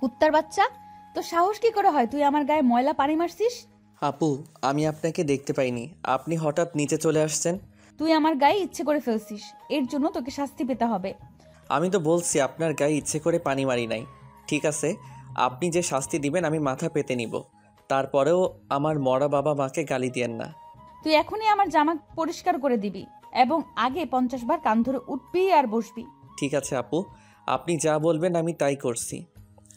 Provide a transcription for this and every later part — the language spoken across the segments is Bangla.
কুত্তার বাচ্চা, তো সাহস কি করে হয় তুই আমার গায়ে ময়লা পানি মারছিস? আপু, আমি আপনাকে দেখতে পাইনি, আপনি হঠাৎ নিচে চলে আসছেন। তুই আমার গায়ে ইচ্ছে করে ফেলছিস, এর জন্য তোকে শাস্তি পেতে হবে। আমি তো বলছি আপনার গায়ে ইচ্ছে করে পানি মারি নাই। ঠিক আছে, আপনি যে শাস্তি দিবেন আমি মাথা পেতে নিব, তারপরেও আমার মরা বাবা মাকে গালি দিয়েন না। তুই এখনই আমার জামা পরিষ্কার করে দিবি এবং আগে 50 বার কান ধরে উঠবি আর বসবি। ঠিক আছে আপু, আপনি যা বলবেন আমি তাই করছি।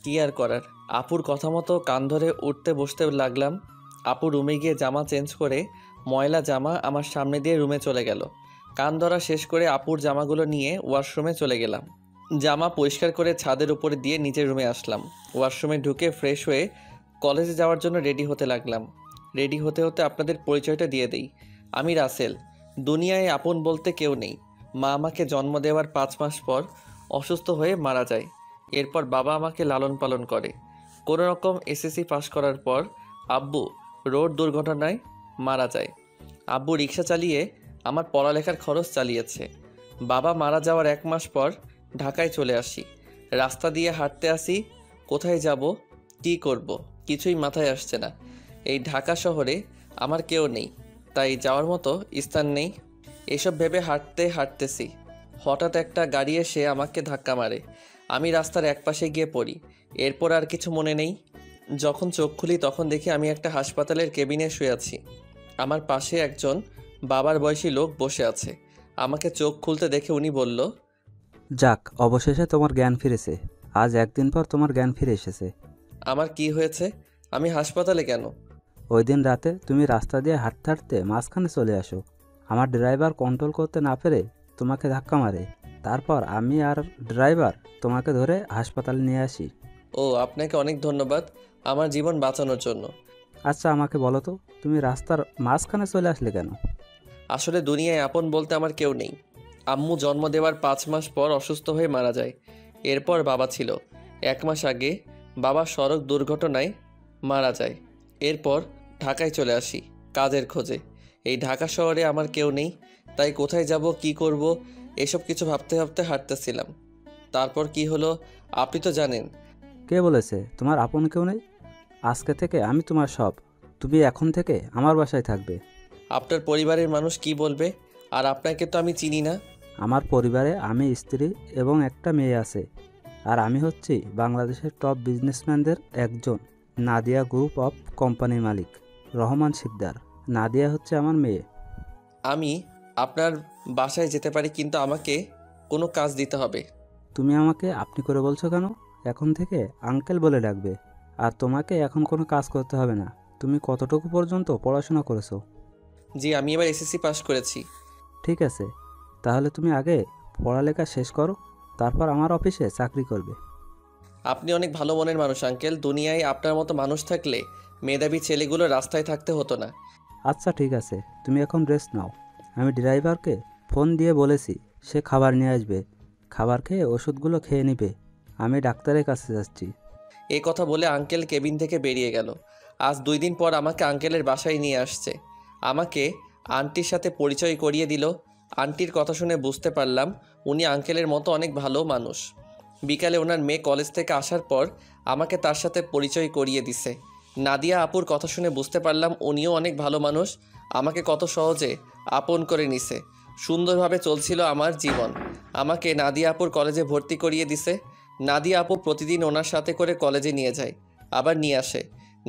কি আর করার, আপুর কথা মতো কান ধরে উঠতে বসতে লাগলাম। আপু রুমে গিয়ে জামা চেঞ্জ করে ময়লা জামা আমার সামনে দিয়ে রুমে চলে গেল। কান ধরা শেষ করে আপুর জামাগুলো নিয়ে ওয়াশরুমে চলে গেলাম। জামা পরিষ্কার করে ছাদের উপরে দিয়ে নিজের রুমে আসলাম। ওয়াশরুমে ঢুকে ফ্রেশ হয়ে কলেজে যাওয়ার জন্য রেডি হতে লাগলাম। রেডি হতে হতে আপনাদের পরিচয়টা দিয়ে দেই। আমি রাসেল। দুনিয়ায় আপন বলতে কেউ নেই। মা আমাকে জন্ম দেওয়ার 5 মাস পর অসুস্থ হয়ে মারা যায়। এরপর বাবা আমাকে লালন পালন করে। কোনো রকম এসএসসি পাশ করার পর আব্বু রোড দুর্ঘটনায় মারা যায়। আব্বু রিক্সা চালিয়ে আমার পড়ালেখার খরচ চালিয়েছে। বাবা মারা যাওয়ার 1 মাস পর ঢাকায় চলে আসি। রাস্তা দিয়ে হাঁটতে আসি, কোথায় যাব, কী করব, কিছুই মাথায় আসছে না। এই ঢাকা শহরে আমার কেউ নেই, তাই যাওয়ার মতো স্থান নেই। এসব ভেবে হাঁটতে হাঁটতেছি, হঠাৎ একটা গাড়ি এসে আমাকে ধাক্কা মারে। আমি রাস্তার একপাশে গিয়ে পড়ি। এরপর আর কিছু মনে নেই। যখন চোখ খুলি তখন দেখি আমি একটা হাসপাতালের কেবিনে শুয়ে আছি। আমার পাশে একজন বাবার বয়সী লোক বসে আছে। আমাকে চোখ খুলতে দেখে উনি বলল, যাক, অবশেষে তোমার জ্ঞান ফিরেছে। আজ একদিন পর তোমার জ্ঞান ফিরে এসেছে। আমার কি হয়েছে? আমি হাসপাতালে কেন? ওই দিন রাতে তুমি রাস্তা দিয়ে হাঁটতে হাঁটতে মাঝখানে চলে আসো। আমার ড্রাইভার কন্ট্রোল করতে না পেরে তোমাকে ধাক্কা মারে। তারপর আমি আর ড্রাইভার তোমাকে ধরে হাসপাতালে নিয়ে আসি। ও, আপনাকে অনেক ধন্যবাদ আমার জীবন বাঁচানোর জন্য। আচ্ছা, আমাকে বলো তো, তুমি রাস্তার মাঝখানে চলে আসলে কেন? আসলে দুনিয়ায় আপন বলতে আমার কেউ নেই। আম্মু জন্ম দেওয়ার 5 মাস পর অসুস্থ হয়ে মারা যায়। এরপর বাবা ছিল। 1 মাস আগে বাবা সড়ক দুর্ঘটনায় মারা যায়। এরপর ঢাকায় চলে আসি কাজের খোঁজে। এই ঢাকা শহরে আমার কেউ নেই, তাই কোথায় যাব, কি করব, এসব কিছু ভাবতে ভাবতে হাঁটতেছিলাম। তারপর কি হলো আপনি তো জানেন। কে বলেছে তোমার আপন কেউ নেই? আজকে থেকে আমি তোমার সব। তুমি এখন থেকে আমার বাসায় থাকবে। আপনার পরিবারের মানুষ কি বলবে? আর আপনাকে তো আমি চিনি না। আমার পরিবারে আমি, স্ত্রী এবং একটা মেয়ে আছে। আর আমি হচ্ছি বাংলাদেশের টপ বিজনেসম্যানদের একজন, নাদিয়া গ্রুপ অফ কোম্পানির মালিক রহমান শিকদার। নাদিয়া হচ্ছে আমার মেয়ে। আমি আপনার বাসায় যেতে পারি, কিন্তু আমাকে কোনো কাজ দিতে হবে। তুমি আমাকে আপনি করে বলছো কেন? এখন থেকে আঙ্কেল বলে ডাকবে। আর তোমাকে এখন কোনো কাজ করতে হবে না। তুমি কতটুকু পর্যন্ত পড়াশোনা করেছো? জি, আমি এবার এসএসসি পাস করেছি। ঠিক আছে, তাহলে তুমি আগে পড়ালেখা শেষ করো, তারপর আমার অফিসে চাকরি করবে। আপনি অনেক ভালো মনের মানুষ আঙ্কেল। দুনিয়ায় আপনার মতো মানুষ থাকলে মেধাবী ছেলেগুলো রাস্তায় থাকতে হতো না। আচ্ছা ঠিক আছে, তুমি এখন রেস্ট নাও। আমি ড্রাইভারকে ফোন দিয়ে বলেছি, সে খাবার নিয়ে আসবে। খাবার খেয়ে ওষুধগুলো খেয়ে নিবে। আমি ডাক্তারের কাছে যাচ্ছি। এই কথা বলে আঙ্কেল কেবিন থেকে বেরিয়ে গেল। আজ 2 দিন পর আমাকে আঙ্কেলের বাসায় নিয়ে আসছে। আমাকে আন্টির সাথে পরিচয় করিয়ে দিল। আন্টির কথা শুনে বুঝতে পারলাম উনি আঙ্কেলের মতো অনেক ভালো মানুষ। বিকালে ওনার মেয়ে কলেজ থেকে আসার পর আমাকে তার সাথে পরিচয় করিয়ে দিছে। নাদিয়া আপুর কথা শুনে বুঝতে পারলাম উনিও অনেক ভালো মানুষ। আমাকে কত সহজে আপন করে নিছে। সুন্দরভাবে চলছিল আমার জীবন। আমাকে নাদিয়া আপুর কলেজে ভর্তি করিয়ে দিছে। নাদিয়া আপু প্রতিদিন ওনার সাথে করে কলেজে নিয়ে যায়, আবার নিয়ে আসে।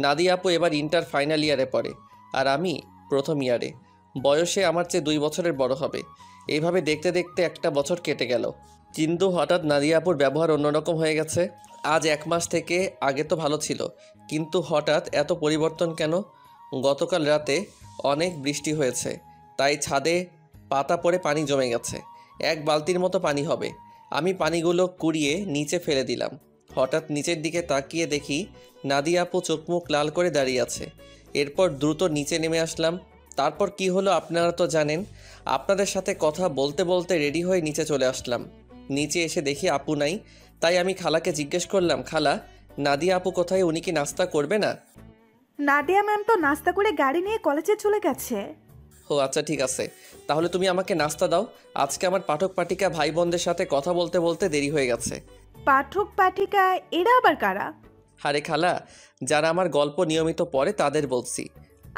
নাদিয়া আপু এবার ইন্টার ফাইনাল ইয়ারে পড়ে, আর আমি প্রথম ইয়ারে। বয়সে আমার চেয়ে 2 বছরের বড় হবে। এইভাবে দেখতে দেখতে একটা বছর কেটে গেল। কিন্তু হঠাৎ নাদিয়া আপুর ব্যবহার অন্যরকম হয়ে গেছে। আজ 1 মাস থেকে, আগে তো ভালো ছিল, কিন্তু হঠাৎ এত পরিবর্তন কেন? গতকাল রাতে অনেক বৃষ্টি হয়েছে, তাই ছাদে পাতা পড়ে পানি জমে গেছে। 1 বালতির মতো পানি হবে। আমি পানিগুলো কুড়িয়ে নিচে ফেলে দিলাম। হঠাৎ নিচের দিকে তাকিয়ে দেখি নাদিয়া আপু চোখ মুখ লাল করে দাঁড়িয়ে আছে। এরপর দ্রুত নিচে নেমে আসলাম। তারপর কি হলো আপনারা তো জানেন। আপনাদের সাথে কথা বলতে বলতে রেডি হয়ে নিচে চলে আসলাম। নিচে এসে দেখি আপু নাই, তাই আমি খালাকে জিজ্ঞেস করলাম, খালা, নাদিয়া আপু কোথায়? উনি কি নাস্তা করবে না? নাদিয়া ম্যাম তো নাস্তা করে গাড়ি নিয়ে কলেজে চলে গেছে। ও আচ্ছা, ঠিক আছে, তাহলে তুমি আমাকে নাস্তা দাও। আজকে আমার পাঠক পাঠিকা ভাই বোনদের সাথে কথা বলতে বলতে দেরি হয়ে গেছে। পাঠক পাঠিকা এরা আবার কারা? আরে খালা, যারা আমার গল্প নিয়মিত পড়ে তাদের বলছি।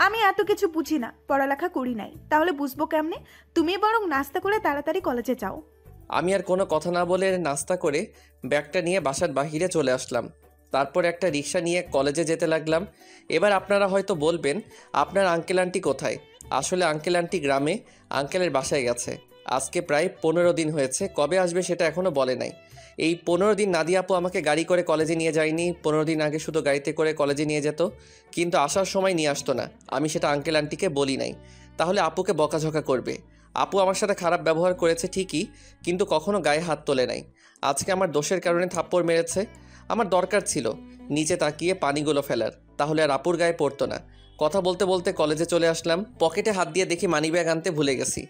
আমি এত কিছু বুঝি না, পড়ালেখা করি নাই, তাহলে বুঝবো কেমনে? তুমি বরং নাস্তা করে তাড়াতাড়ি কলেজে যাও। আমি আর কোনো কথা না বলে নাস্তা করে ব্যাগটা নিয়ে বাসার বাহিরে চলে আসলাম। তারপর একটা রিক্সা নিয়ে কলেজে যেতে লাগলাম। এবার আপনারা হয়তো বলবেন, আপনার আঙ্কেল আন্টি কোথায়? আসলে আঙ্কেল আন্টি গ্রামে আঙ্কেলের বাসায় গেছে। আজকে প্রায় 15 দিন হয়েছে, কবে আসবে সেটা এখনও বলে নাই। এই 15 দিন নাদিয়া আপু আমাকে গাড়ি করে কলেজে নিয়ে যায়নি। 15 দিন আগে শুধু গাড়িতে করে কলেজে নিয়ে যেত, কিন্তু আসার সময় নিয়ে আসতো না। আমি সেটা আঙ্কেল আন্টিকে বলি নাই, তাহলে আপুকে বকাঝকা করবে। আপু আমার সাথে খারাপ ব্যবহার করেছে ঠিকই, কিন্তু কখনো গায়ে হাত তোলে নাই। আজকে আমার দোষের কারণে থাপ্পড় মেরেছে। আমার দরকার ছিল নিচে তাকিয়ে পানিগুলো ফেলার, তাহলে আর আপুর গায়ে পড়তো না। কথা বলতে বলতে কলেজে চলে আসলাম। পকেটে হাত দিয়ে দেখি মানিব্যাগ আনতে ভুলে গেছি।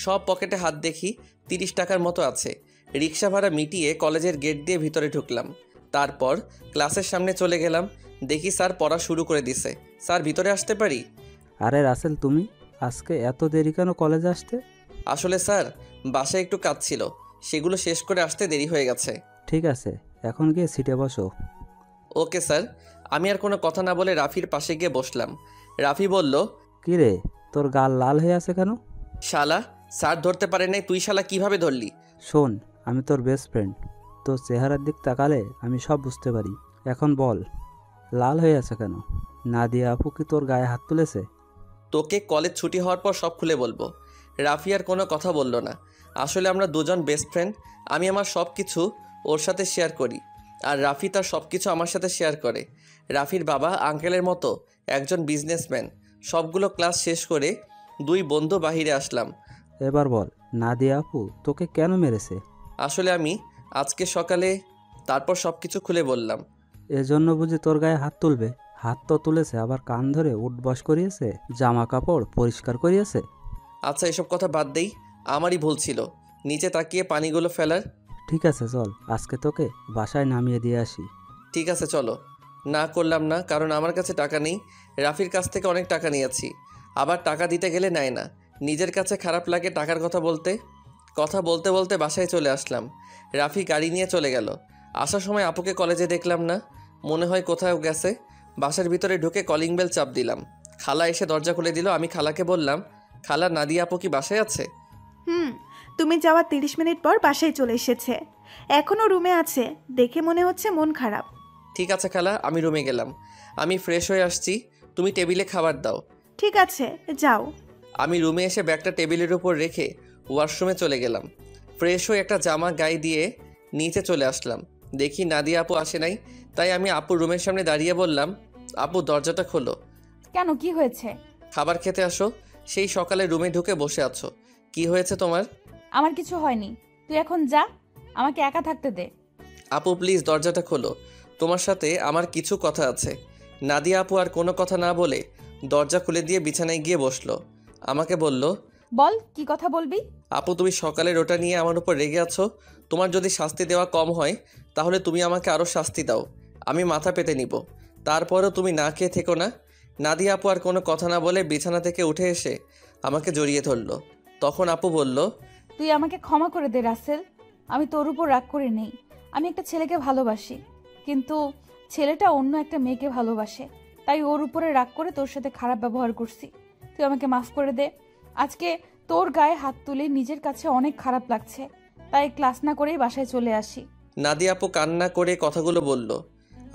সব পকেটে হাত দেখি 30 টাকার মতো আছে। রিক্সা ভাড়া মিটিয়ে কলেজের গেট দিয়ে ভিতরে ঢুকলাম। তারপর ক্লাসের সামনে চলে গেলাম। দেখি স্যার পড়া শুরু করে দিছে। স্যার, ভিতরে আসতে পারি? আরে রাসেল, তুমি আজকে এত দেরি কেন কলেজে আসতে? আসলে স্যার, বাসায় একটু কাজ ছিল, সেগুলো শেষ করে আসতে দেরি হয়ে গেছে। ঠিক আছে, এখন গিয়ে সিটে বসো। Okay sir. আমি আর কোনো কথা না বলে রাফির পাশে গিয়ে বসলাম। রাফি বলল, কী রে, তোর গাল লাল হয়ে আছে কেন? শালা, স্যার ধরতে পারে নাই, তুই শালা কিভাবে ধরলি? শোন, আমি তোর বেস্ট ফ্রেন্ড, তোর চেহারার দিক তাকালে আমি সব বুঝতে পারি। এখন বল, লাল হয়ে আছে কেন? নাদিয়া আপু কি তোর গায়ে হাত তুলেছে? তোকে কলেজ ছুটি হওয়ার পর সব খুলে বলবো। রাফি আর কোনো কথা বলল না। আসলে আমরা দুজন বেস্ট ফ্রেন্ড। আমি আমার সব কিছু ওর সাথে শেয়ার করি, আর রাফি তার সব কিছু আমার সাথে শেয়ার করে। রাফির বাবা আঙ্কেলের মতো একজন বিজনেসম্যান। সবগুলো ক্লাস শেষ করে দুই বন্ধু বাহিরে আসলাম। এবার বল, নাদিয়া আপু তোকে কেন মেরেছে? আসলে আমি আজকে সকালে, তারপর সব কিছু খুলে বললাম। এজন্য বুঝি তোর গায়ে হাত তুলবে? হাত তো তুলেছে, আবার কান ধরে উঠবস করিয়েছে, জামা কাপড় পরিষ্কার করিয়েছে। আচ্ছা, এসব কথা বাদ দেই, আমারই ভুল ছিল নিচে তাকিয়ে পানিগুলো ফেলার। ঠিক আছে চল, আজকে তোকে বাসায় নামিয়ে দিয়ে আসি। ঠিক আছে চলো। না করলাম না, কারণ আমার কাছে টাকা নেই। রাফির কাছ থেকে অনেক টাকা নিয়েছি, আবার টাকা দিতে গেলে নেয় না। নিজের কাছে খারাপ লাগে টাকার কথা বলতে। কথা বলতে বলতে বাসায় চলে আসলাম। রাফি গাড়ি নিয়ে চলে গেল। আসার সময় আপুকে কলেজে দেখলাম না, মনে হয় কোথাও গেছে। বাসার ভিতরে ঢুকে কলিং বেল চাপ দিলাম। খালা এসে দরজা খুলে দিল। আমি খালাকে বললাম, খালা, নাদিয়া আপু কি বাসায় আছে? তুমি যাওয়ার 30 মিনিট পর বাসায় চলে এসেছে, এখনো রুমে আছে, দেখে মনে হচ্ছে মন খারাপ। ঠিক আছে খালা, আমি রুমে গেলাম। আমি ফ্রেশ হয়ে আসছি, তুমি টেবিলে খাবার দাও। ঠিক আছে, যাও। আমি রুমে এসে ব্যাগটা টেবিলের উপর রেখে ওয়াশরুমে চলে গেলাম। ফ্রেশ হয়ে একটা জামা গায়ে দিয়ে নিচে চলে আসলাম। দেখি নাদিয়া আপু আসে নাই, তাই আমি আপুর রুমের সামনে দাঁড়িয়ে বললাম, আপু দরজাটা খোলো। কেন, কি হয়েছে? খাবার খেতে আসো, সেই সকালে রুমে ঢুকে বসে আছো, কি হয়েছে তোমার? আমার কিছু হয়নি, তুই এখন যা, আমাকে একা থাকতে দে। আপু প্লিজ দরজাটা খোলো, তোমার সাথে আমার কিছু কথা আছে। নাদিয়া আপু আর কোনো কথা না বলে দরজা খুলে দিয়ে বিছানায় গিয়ে বসলো। আমাকে বলল, বল, কি কথা বলবি? আপু তুমি সকালের ওটা নিয়ে আমার উপর রেগে আছো। তোমার যদি শাস্তি দেওয়া কম হয় তাহলে তুমি আমাকে আরও শাস্তি দাও, আমি মাথা পেতে নিব। তারপরও তুমি না খেয়ে থেকো না। নাদিয়া আপু আর কোনো কথা না বলে বিছানা থেকে উঠে এসে আমাকে জড়িয়ে ধরলো। তখন আপু বলল, তুই আমাকে ক্ষমা করে দে রাসেল, আমি তোর উপর রাগ করে নেই। আমি একটা ছেলেকে ভালোবাসি, কিন্তু ছেলেটা অন্য একটা মেয়েকে ভালোবাসে, তাই ওর উপরে রাগ করে তোর সাথে খারাপ ব্যবহার করছি। তুই আমাকে মাফ করে দে। আজকে তোর গায়ে হাত তুলে নিজের কাছে অনেক খারাপ লাগছে, তাই ক্লাস না করেই বাসায় চলে আসি। নাদিয়া আপু কান্না করে কথাগুলো বলল।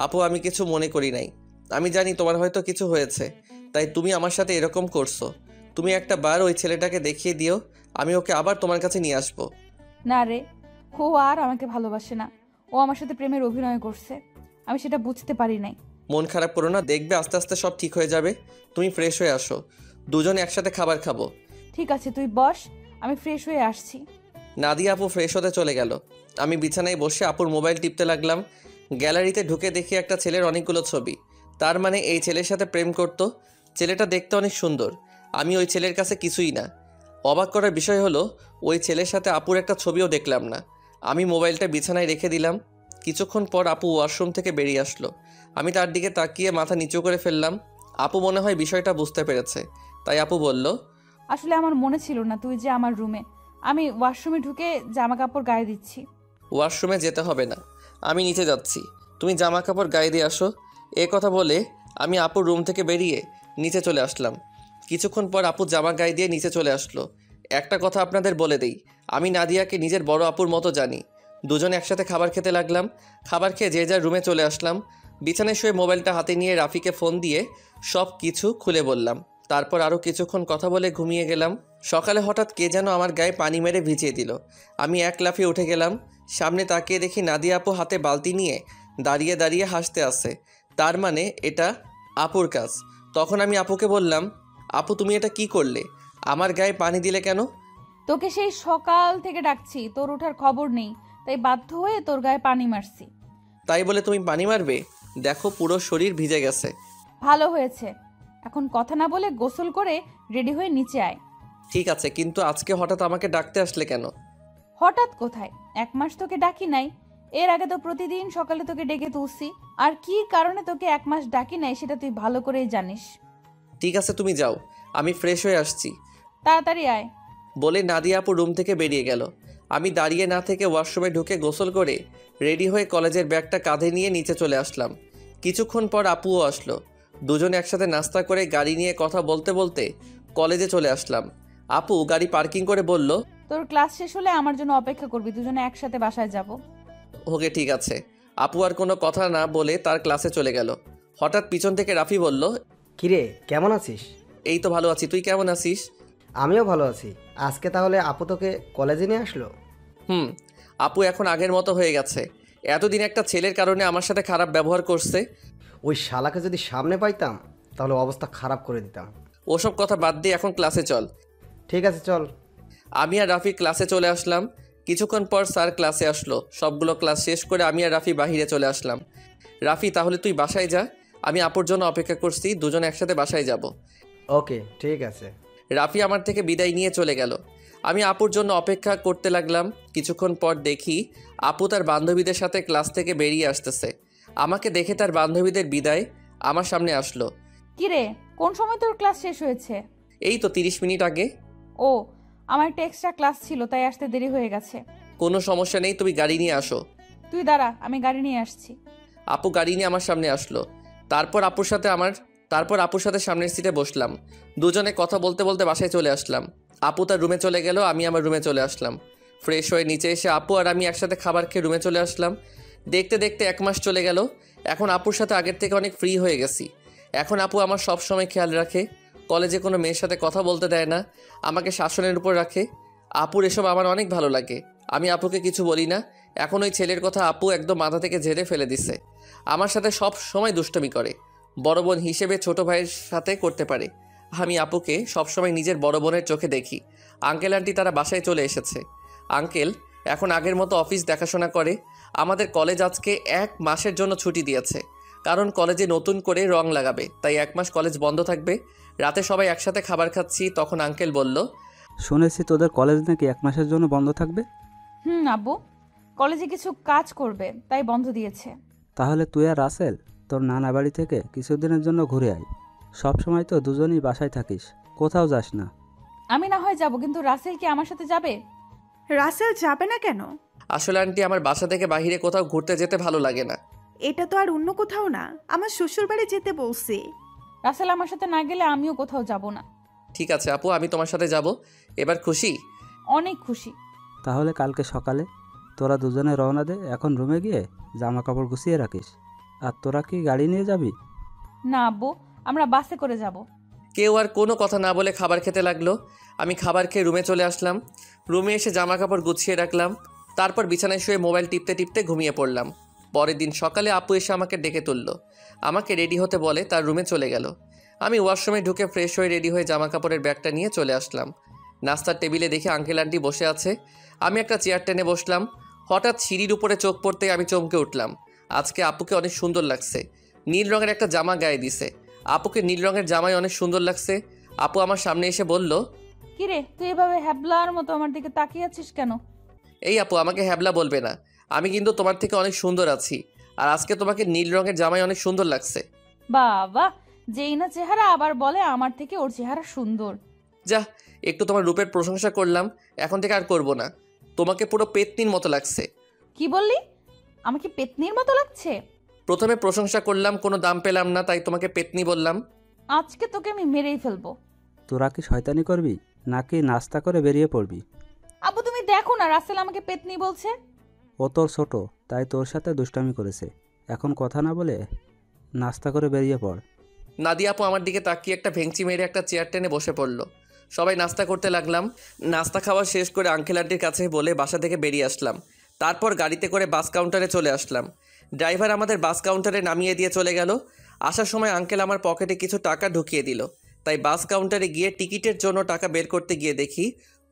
আপু আমি কিছু মনে করি নাই, আমি জানি তোমার হয়তো কিছু হয়েছে, তাই তুমি আমার সাথে এরকম করছো। তুমি একটা বার ওই ছেলেটাকে দেখিয়ে দিও, আমি ওকে আবার তোমার কাছে নিয়ে আসবো। না রে, ও আর আমাকে ভালোবাসে না, ও আমার সাথে প্রেমের অভিনয় করছে, আমি সেটা বুঝতে পারি নাই। মন খারাপ করো না, দেখবে আস্তে আস্তে সব ঠিক হয়ে যাবে। তুমি ফ্রেশ হয়ে আসো, দুজনে একসাথে খাবার খাবো। ঠিক আছে, তুই বস, আমি ফ্রেশ হয়ে আসছি। নাদিয়া আপু ফ্রেশ হতে চলে গেল। আমি বিছানায় বসে আপুর মোবাইল টিপতে লাগলাম। গ্যালারিতে ঢুকে দেখি একটা ছেলের অনেকগুলো ছবি। তার মানে এই ছেলের সাথে প্রেম করতো। ছেলেটা দেখতে অনেক সুন্দর, আমি ওই ছেলের কাছে কিছুই না। অবাক করার বিষয় হলো, ওই ছেলের সাথে আপুর একটা ছবিও দেখলাম না। আমি মোবাইলটা বিছানায় রেখে দিলাম। কিছুক্ষণ পর আপু ওয়াশরুম থেকে বেরিয়ে আসলো। আমি তার দিকে তাকিয়ে মাথা নিচু করে ফেললাম। আপু মনে হয় বিষয়টা বুঝতে পেরেছে, তাই আপু বলল, আসলে আমার মনে ছিল না তুই যে আমার রুমে, আমি ওয়াশরুমে ঢুকে জামা কাপড় গায়ে দিচ্ছি। ওয়াশরুমে যেতে হবে না, আমি নিচে যাচ্ছি, তুমি জামা কাপড় গায়ে দিয়ে আসো। এ কথা বলে আমি আপুর রুম থেকে বেরিয়ে নিচে চলে আসলাম। কিছুক্ষণ পর আপু জামা গায়ে দিয়ে নিচে চলে আসলো। একটা কথা আপনাদের বলে দেই, আমি নাদিয়াকে নিজের বড় আপুর মতো জানি। দুজনে একসাথে খাবার খেতে লাগলাম। খাবার খেয়ে যে যার রুমে চলে আসলাম। বিছানায় শুয়ে মোবাইলটা হাতে নিয়ে রাফিকে ফোন দিয়ে সব কিছু খুলে বললাম। তারপর আরও কিছুক্ষণ কথা বলে ঘুমিয়ে গেলাম। সকালে হঠাৎ কে যেন আমার গায়ে পানি মেরে ভিজিয়ে দিল। আমি এক লাফিয়ে উঠে গেলাম। সামনে তাকিয়ে দেখি নাদিয়া আপু হাতে বালতি নিয়ে দাঁড়িয়ে দাঁড়িয়ে হাসতে আসে। তার মানে এটা আপুর কাজ। তখন আমি আপুকে বললাম, আপু তুমি এটা কি করলে? আমার গায়ে পানি দিলে কেন? তোকে সেই সকাল থেকে ডাকছি, তোর ওঠার খবর নেই, তাই বাধ্য হয়ে তোর গায়ে পানি মারছি। তাই বলে তুমি পানি মারবে? দেখো পুরো শরীর ভিজে গেছে। ভালো হয়েছে, এখন কথা না বলে গোসল করে রেডি হয়ে নিচে আয়। ঠিক আছে, কিন্তু আজকে হঠাৎ আমাকে ডাকতে আসলে কেন? হঠাৎ কোথায়, 1 মাস তোকে ডাকি নাই। এর আগে তো প্রতিদিন সকালে তোকে ডেকে তুলছি। আর কি কারণে তোকে 1 মাস ডাকি নাই সেটা তুই ভালো করেই জানিস। ঠিক আছে তুমি যাও, আমি ফ্রেশ হয়ে আসছি। তাড়াতাড়ি আয়। বলে নাদিয়া আপু রুম থেকে বেরিয়ে গেল। আমি দাঁড়িয়ে না থেকে ওয়াশরুমে ঢুকে গোসল করে রেডি হয়ে কলেজের ব্যাগটা কাঁধে নিয়ে নিচে চলে আসলাম। কিছুক্ষণ পর আপুও আসলো। দুজনে একসাথে নাস্তা করে গাড়ি নিয়ে কথা বলতে বলতে কলেজে চলে আসলাম। আপু গাড়ি পার্কিং করে বলল, তোর ক্লাস শেষ হলে আমার জন্য অপেক্ষা করবি, দুজনে একসাথে বাসায় যাব। ওকে ঠিক আছে। আপু আর কোনো কথা না বলে তার ক্লাসে চলে গেল। হঠাৎ পিছন থেকে রাফি বলল, কিরে কেমন আছিস? এই তো ভালো আছি, তুই কেমন আছিস? আমিও ভালো আছি। আজকে তাহলে আপু তোকে কলেজে নিয়ে আসলো? আপু এখন আগের মতো হয়ে গেছে। এতদিন একটা ছেলের কারণে আমার সাথে খারাপ ব্যবহার করছে। ওই শালাকে যদি সামনে পাইতাম তাহলে অবস্থা খারাপ করে দিতাম। ওসব কথা বাদ দিয়ে এখন ক্লাসে চল। ঠিক আছে চল। আমি আর রাফি ক্লাসে চলে আসলাম। কিছুক্ষণ পর স্যার ক্লাসে আসলো। সবগুলো ক্লাস শেষ করে আমি আর রাফি বাহিরে চলে আসলাম। রাফি তাহলে তুই বাসায় যা, আমি আপুর জন্য অপেক্ষা করছি, দুজনে একসাথে বাসায় যাব। ওকে ঠিক আছে। রাফি আমার থেকে বিদায় নিয়ে চলে গেল। আমি আপুর জন্য অপেক্ষা করতে লাগলাম। কিছুক্ষণ পর দেখি আপু তার বান্ধবীদের সাথে ক্লাস থেকে বেরিয়ে আসতেছে। আমাকে দেখে তার বান্ধবীদের বিদায় আমার সামনে আসলো। কিরে, কোন সময় তোর ক্লাস শেষ হয়েছে? এই তো 30 মিনিট আগে। ও, আমার একটা এক্সট্রা ক্লাস ছিল তাই আসতে দেরি হয়ে গেছে। কোনো সমস্যা নেই, তুমি গাড়ি নিয়ে আসো। তুই দাঁড়া, আমি গাড়ি নিয়ে আসছি। আপু গাড়ি নিয়ে আমার সামনে আসলো। তারপর আপুর সাথে সামনের সিটে বসলাম। দুজনে কথা বলতে বলতে বাসায় চলে আসলাম। আপু তার রুমে চলে গেল, আমি আমার রুমে চলে আসলাম। ফ্রেশ হয়ে নিচে এসে আপু আর আমি একসাথে খাবার খেয়ে রুমে চলে আসলাম। দেখতে দেখতে 1 মাস চলে গেল। এখন আপুর সাথে আগের থেকে অনেক ফ্রি হয়ে গেছি। এখন আপু আমার সব সময় খেয়াল রাখে। কলেজে কোনো মেয়ের সাথে কথা বলতে দেয় না, আমাকে শাসনের উপর রাখে। আপুর এসব আমার অনেক ভালো লাগে। আমি আপুকে কিছু বলি না। এখন ওই ছেলের কথা আপু একদম মাথা থেকে ঝেড়ে ফেলে দিছে। আমার সাথে সব সময় দুষ্টমি করে। বড় বোন হিসেবে ছোট ভাইয়ের সাথে করতে পারে। আমি আপুকে সবসময় নিজের বড় বোনের চোখে দেখি। আঙ্কেল আন্টি তারা বাসায় চলে এসেছে। আঙ্কেল এখন আগের মতো অফিস দেখাশোনা করে। আমাদের কলেজ আজকে 1 মাসের জন্য ছুটি দিয়েছে, কারণ কলেজে নতুন করে রং লাগাবে, তাই 1 মাস কলেজ বন্ধ থাকবে। রাতে সবাই একসাথে খাবার খাচ্ছি, তখন আঙ্কেল বলল, শুনেছি তোদের কলেজ নাকি 1 মাসের জন্য বন্ধ থাকবে। আব্বু কলেজে কিছু কাজ করবে তাই বন্ধ দিয়েছে। তাহলে তুই আর রাসেল তোর নানা বাড়ি থেকে কিছুদিনের জন্য ঘুরে আয়। সব সময় তো দুজনেই বাসায় থাকিস, কোথাও যাস না। আমি না হয় যাব, কিন্তু রাসেল কি আমার সাথে যাবে? রাসেল যাবে না কেন? আসলে আন্টি আমার বাসা থেকে বাইরে কোথাও ঘুরতে যেতে ভালো লাগে না। এটা তো আর অন্য কোথাও না, আমার শ্বশুর বাড়ি যেতে বলছি। রাসেল আমার সাথে না গেলে আমিও কোথাও যাব না। ঠিক আছে আপু, আমি তোমার সাথে যাব। এবার খুশি? অনেক খুশি। তাহলে কালকে সকালে তোরা দুজনে রওনা দে। এখন রুমে গিয়ে জামা কাপড় গুছিয়ে রাখিস। আর তোরা কি গাড়ি নিয়ে যাবি? না আব্বু, আমরা বাসে করে যাব। কেউ আর কোনো কথা না বলে খাবার খেতে লাগলো। আমি খাবার খেয়ে রুমে চলে আসলাম। রুমে এসে জামা কাপড় গুছিয়ে রাখলাম। তারপর বিছানায় শুয়ে মোবাইল টিপতে টিপতে ঘুমিয়ে পড়লাম। পরের দিন সকালে আপু এসে আমাকে ডেকে তুললো। আমাকে রেডি হতে বলে তার রুমে চলে গেল। আমি ওয়াশরুমে ঢুকে ফ্রেশ হয়ে রেডি হয়ে জামা কাপড়ের ব্যাগটা নিয়ে চলে আসলাম। নাস্তার টেবিলে দেখে আঙ্কেল আন্টি বসে আছে। আমি একটা চেয়ার টেনে বসলাম। হঠাৎ সিঁড়ির উপরে চোখ পড়তে আমি চমকে উঠলাম। আজকে আপুকে অনেক সুন্দর লাগছে। নীল রঙের একটা জামা গায়ে দিছে। আপুকে নীল রঙের জামাই অনেক সুন্দর লাগছে। আপু আমার সামনে এসে বলল, কিরে, তুই এভাবে হ্যাবলার মতো আমার দিকে তাকিয়ে আছিস কেন? এই আপু আমাকে হ্যাবলা বলবে না, আমি কিন্তু তোমার থেকে অনেক সুন্দর আছি। আর আজকে তোমাকে নীল রঙের জামাই অনেক সুন্দর লাগছে। বাবা, যেই না চেহারা আবার বলে আমার থেকে ওর চেহারা সুন্দর। যা, একটু তোমার রূপের প্রশংসা করলাম, এখন থেকে আর করব না। তোমাকে পুরো পেতনির মতো লাগছে। কি বললি? আমাকে পেতনির মতো লাগছে? প্রথমে প্রশংসা করলাম, কোনো দাম পেলাম না, তাই তোমাকে পেতনি বললাম। আজকে তোকে আমি মেরেই ফেলবো। তোরা কি শয়তানি করবি নাকি নাস্তা করে বেরিয়ে পড়বি? আব্বু তুমি দেখো না রাসেল আমাকে পেতনি বলছে। ও তোর ছোট, তাই তোর সাথে দুষ্টামি করেছে। এখন কথা না বলে নাস্তা করে বেরিয়ে পড়। নাদিয়া আপু আমার দিকে তাকিয়ে একটা ভেঙচি মেরে একটা চেয়ার টেনে বসে পড়লো। সবাই নাস্তা করতে লাগলাম। নাস্তা খাওয়া শেষ করে আঙ্কেল আন্টির কাছে বলে বাসা থেকে বেরিয়ে আসলাম। তারপর গাড়িতে করে বাস কাউন্টারে চলে আসলাম। ড্রাইভার আমাদের বাস কাউন্টারে নামিয়ে দিয়ে চলে গেল। আসার সময় আঙ্কেল আমার পকেটে কিছু টাকা ঢুকিয়ে দিল। তাই বাস কাউন্টারে গিয়ে টিকিটের জন্য টাকা বের করতে গিয়ে দেখি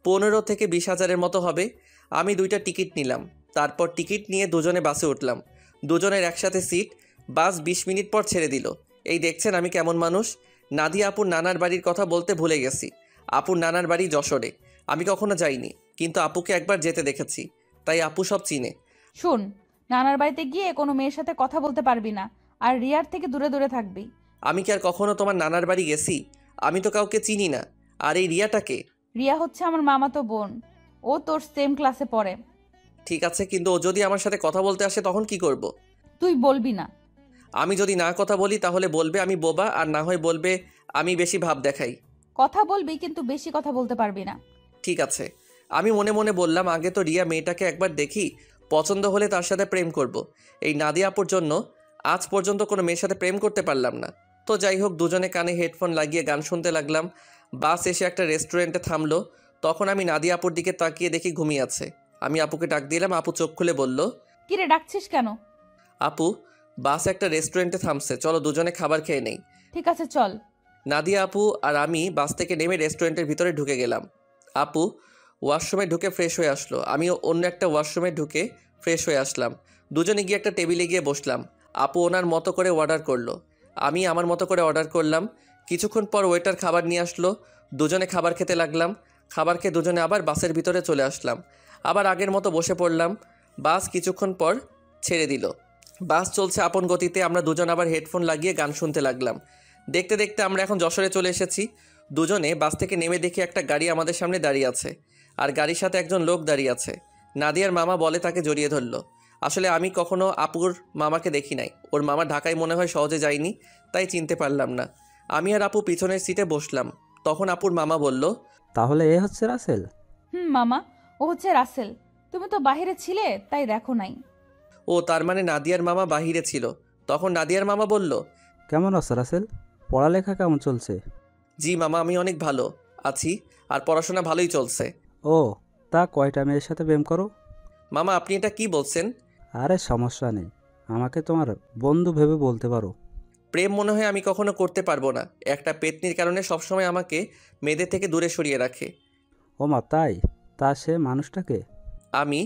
15 থেকে 20,000-এর মতো হবে। আমি 2টা টিকিট নিলাম। তারপর টিকিট নিয়ে দুজনে বাসে উঠলাম। দুজনের একসাথে সিট। বাস 20 মিনিট পর ছেড়ে দিল। এই দেখছেন আমি কেমন মানুষ। নাদিয়া আপুর নানার বাড়ির কথা বলতে ভুলে গেছি। আপুর নানার বাড়ি যশোরে। আমি কখনো যাইনি, কিন্তু আপুকে একবার যেতে দেখেছি, তাই আপু সব চিনে। শোন, নানার বাড়িতে গিয়ে কোনো মেয়ের সাথে কথা বলতে পারবি না, আর রিয়ার থেকে দূরে দূরে থাকবি। আমি কি আর কখনো তোমার নানার বাড়ি গেছি? আমি তো কাউকে চিনি না। আর এই রিয়াটাকে? রিয়া হচ্ছে আমার মামাতো বোন, ও তোর সেম ক্লাসে পড়ে। ঠিক আছে, কিন্তু ও যদি আমার সাথে কথা বলতে আসে তখন কি করব? তুই বলবি না। আমি যদি না কথা বলি তাহলে বলবে আমি বোবা, আর না হয় বলবে আমি বেশি ভাব দেখাই। কথা বলবি, কিন্তু বেশি কথা বলতে পারবি না। ঠিক আছে। আমি মনে মনে বললাম, আগে তো রিয়া মেয়েটাকে একবার দেখি, পছন্দ হলে তার সাথে প্রেম করব। এই নাদিয়া আপুর জন্য আজ পর্যন্ত কোনো মেয়ের সাথে প্রেম করতে পারলাম না। তো যাই হোক, দুজনে কানে হেডফোন লাগিয়ে গান শুনতে লাগলাম। বাস এসে একটা রেস্টুরেন্টে থামলো। তখন আমি নাদিয়া আপুর দিকে তাকিয়ে দেখি ঘুমিয়ে আছে। আমি আপুকে ডাক দিলাম। আপু চোখ খুলে বলল, কিরে ডাকছিস কেন? আপু, বাস একটা রেস্টুরেন্টে থামছে, চলো দুজনে খাবার খেয়ে নেই। ঠিক আছে চল। নাদিয়া আপু আর আমি বাস থেকে নেমে রেস্টুরেন্টের ভিতরে ঢুকে গেলাম। আপু ওয়াশরুমে ঢুকে ফ্রেশ হয়ে আসলো। আমিও অন্য একটা ওয়াশরুমে ঢুকে ফ্রেশ হয়ে আসলাম। দুজনে গিয়ে একটা টেবিলে গিয়ে বসলাম। আপু ওনার মতো করে অর্ডার করলো, আমি আমার মতো করে অর্ডার করলাম। কিছুক্ষণ পর ওয়েটার খাবার নিয়ে আসলো। দুজনে খাবার খেতে লাগলাম। খাবার খেয়ে দুজনে আবার বাসের ভিতরে চলে আসলাম। আবার আগের মতো বসে পড়লাম। বাস কিছুক্ষণ পর ছেড়ে দিল। বাস চলছে আপন গতিতে। আমরা দুজন আবার হেডফোন লাগিয়ে গান শুনতে লাগলাম। দেখতে দেখতে আমরা এখন যশোরে চলে এসেছি। দুজনে বাস থেকে নেমে দেখি একটা গাড়ি আমাদের সামনে দাঁড়িয়ে আছে, আর গাড়ির সাথে একজন লোক দাঁড়িয়ে আছে। নাদিয়ার মামা বলে তাকে জড়িয়ে ধরলো। আসলে আমি কখনো আপুর মামাকে দেখি নাই। ওর মামা ঢাকায় মনে হয় সহজে যায়নি, তাই চিনতে পারলাম না। আমি আর আপু পিছনের সিটে বসলাম। তখন আপুর মামা বলল, তাহলে এ হচ্ছে রাসেল? মামা, ও হচ্ছে রাসেল। তুমি তো বাইরে ছিলে, তাই দেখো নাই। ও তার মানে নাদিয়ার মামা বাহিরে ছিল। তখন নাদিয়ার মামা বলল, কেমন আছো রাসেল? পড়ালেখা কেমন চলছে? জি মামা, আমি অনেক ভালো আছি, আর পড়াশোনা ভালোই চলছে। ও, তা কয়টা মেয়ের সাথে প্রেম করো? মামা আপনি এটা কি বলছেন? আরে সমস্যা নেই, আমাকে তোমার বন্ধু ভেবে বলতে পারো। প্রেম মনে হয় আমি কখনো করতে পারবো না। একটা পেতনির কারণে সবসময় আমাকে মেয়েদের থেকে দূরে সরিয়ে রাখে। ও মা, তাই? তা সে মানুষটাকে? আমি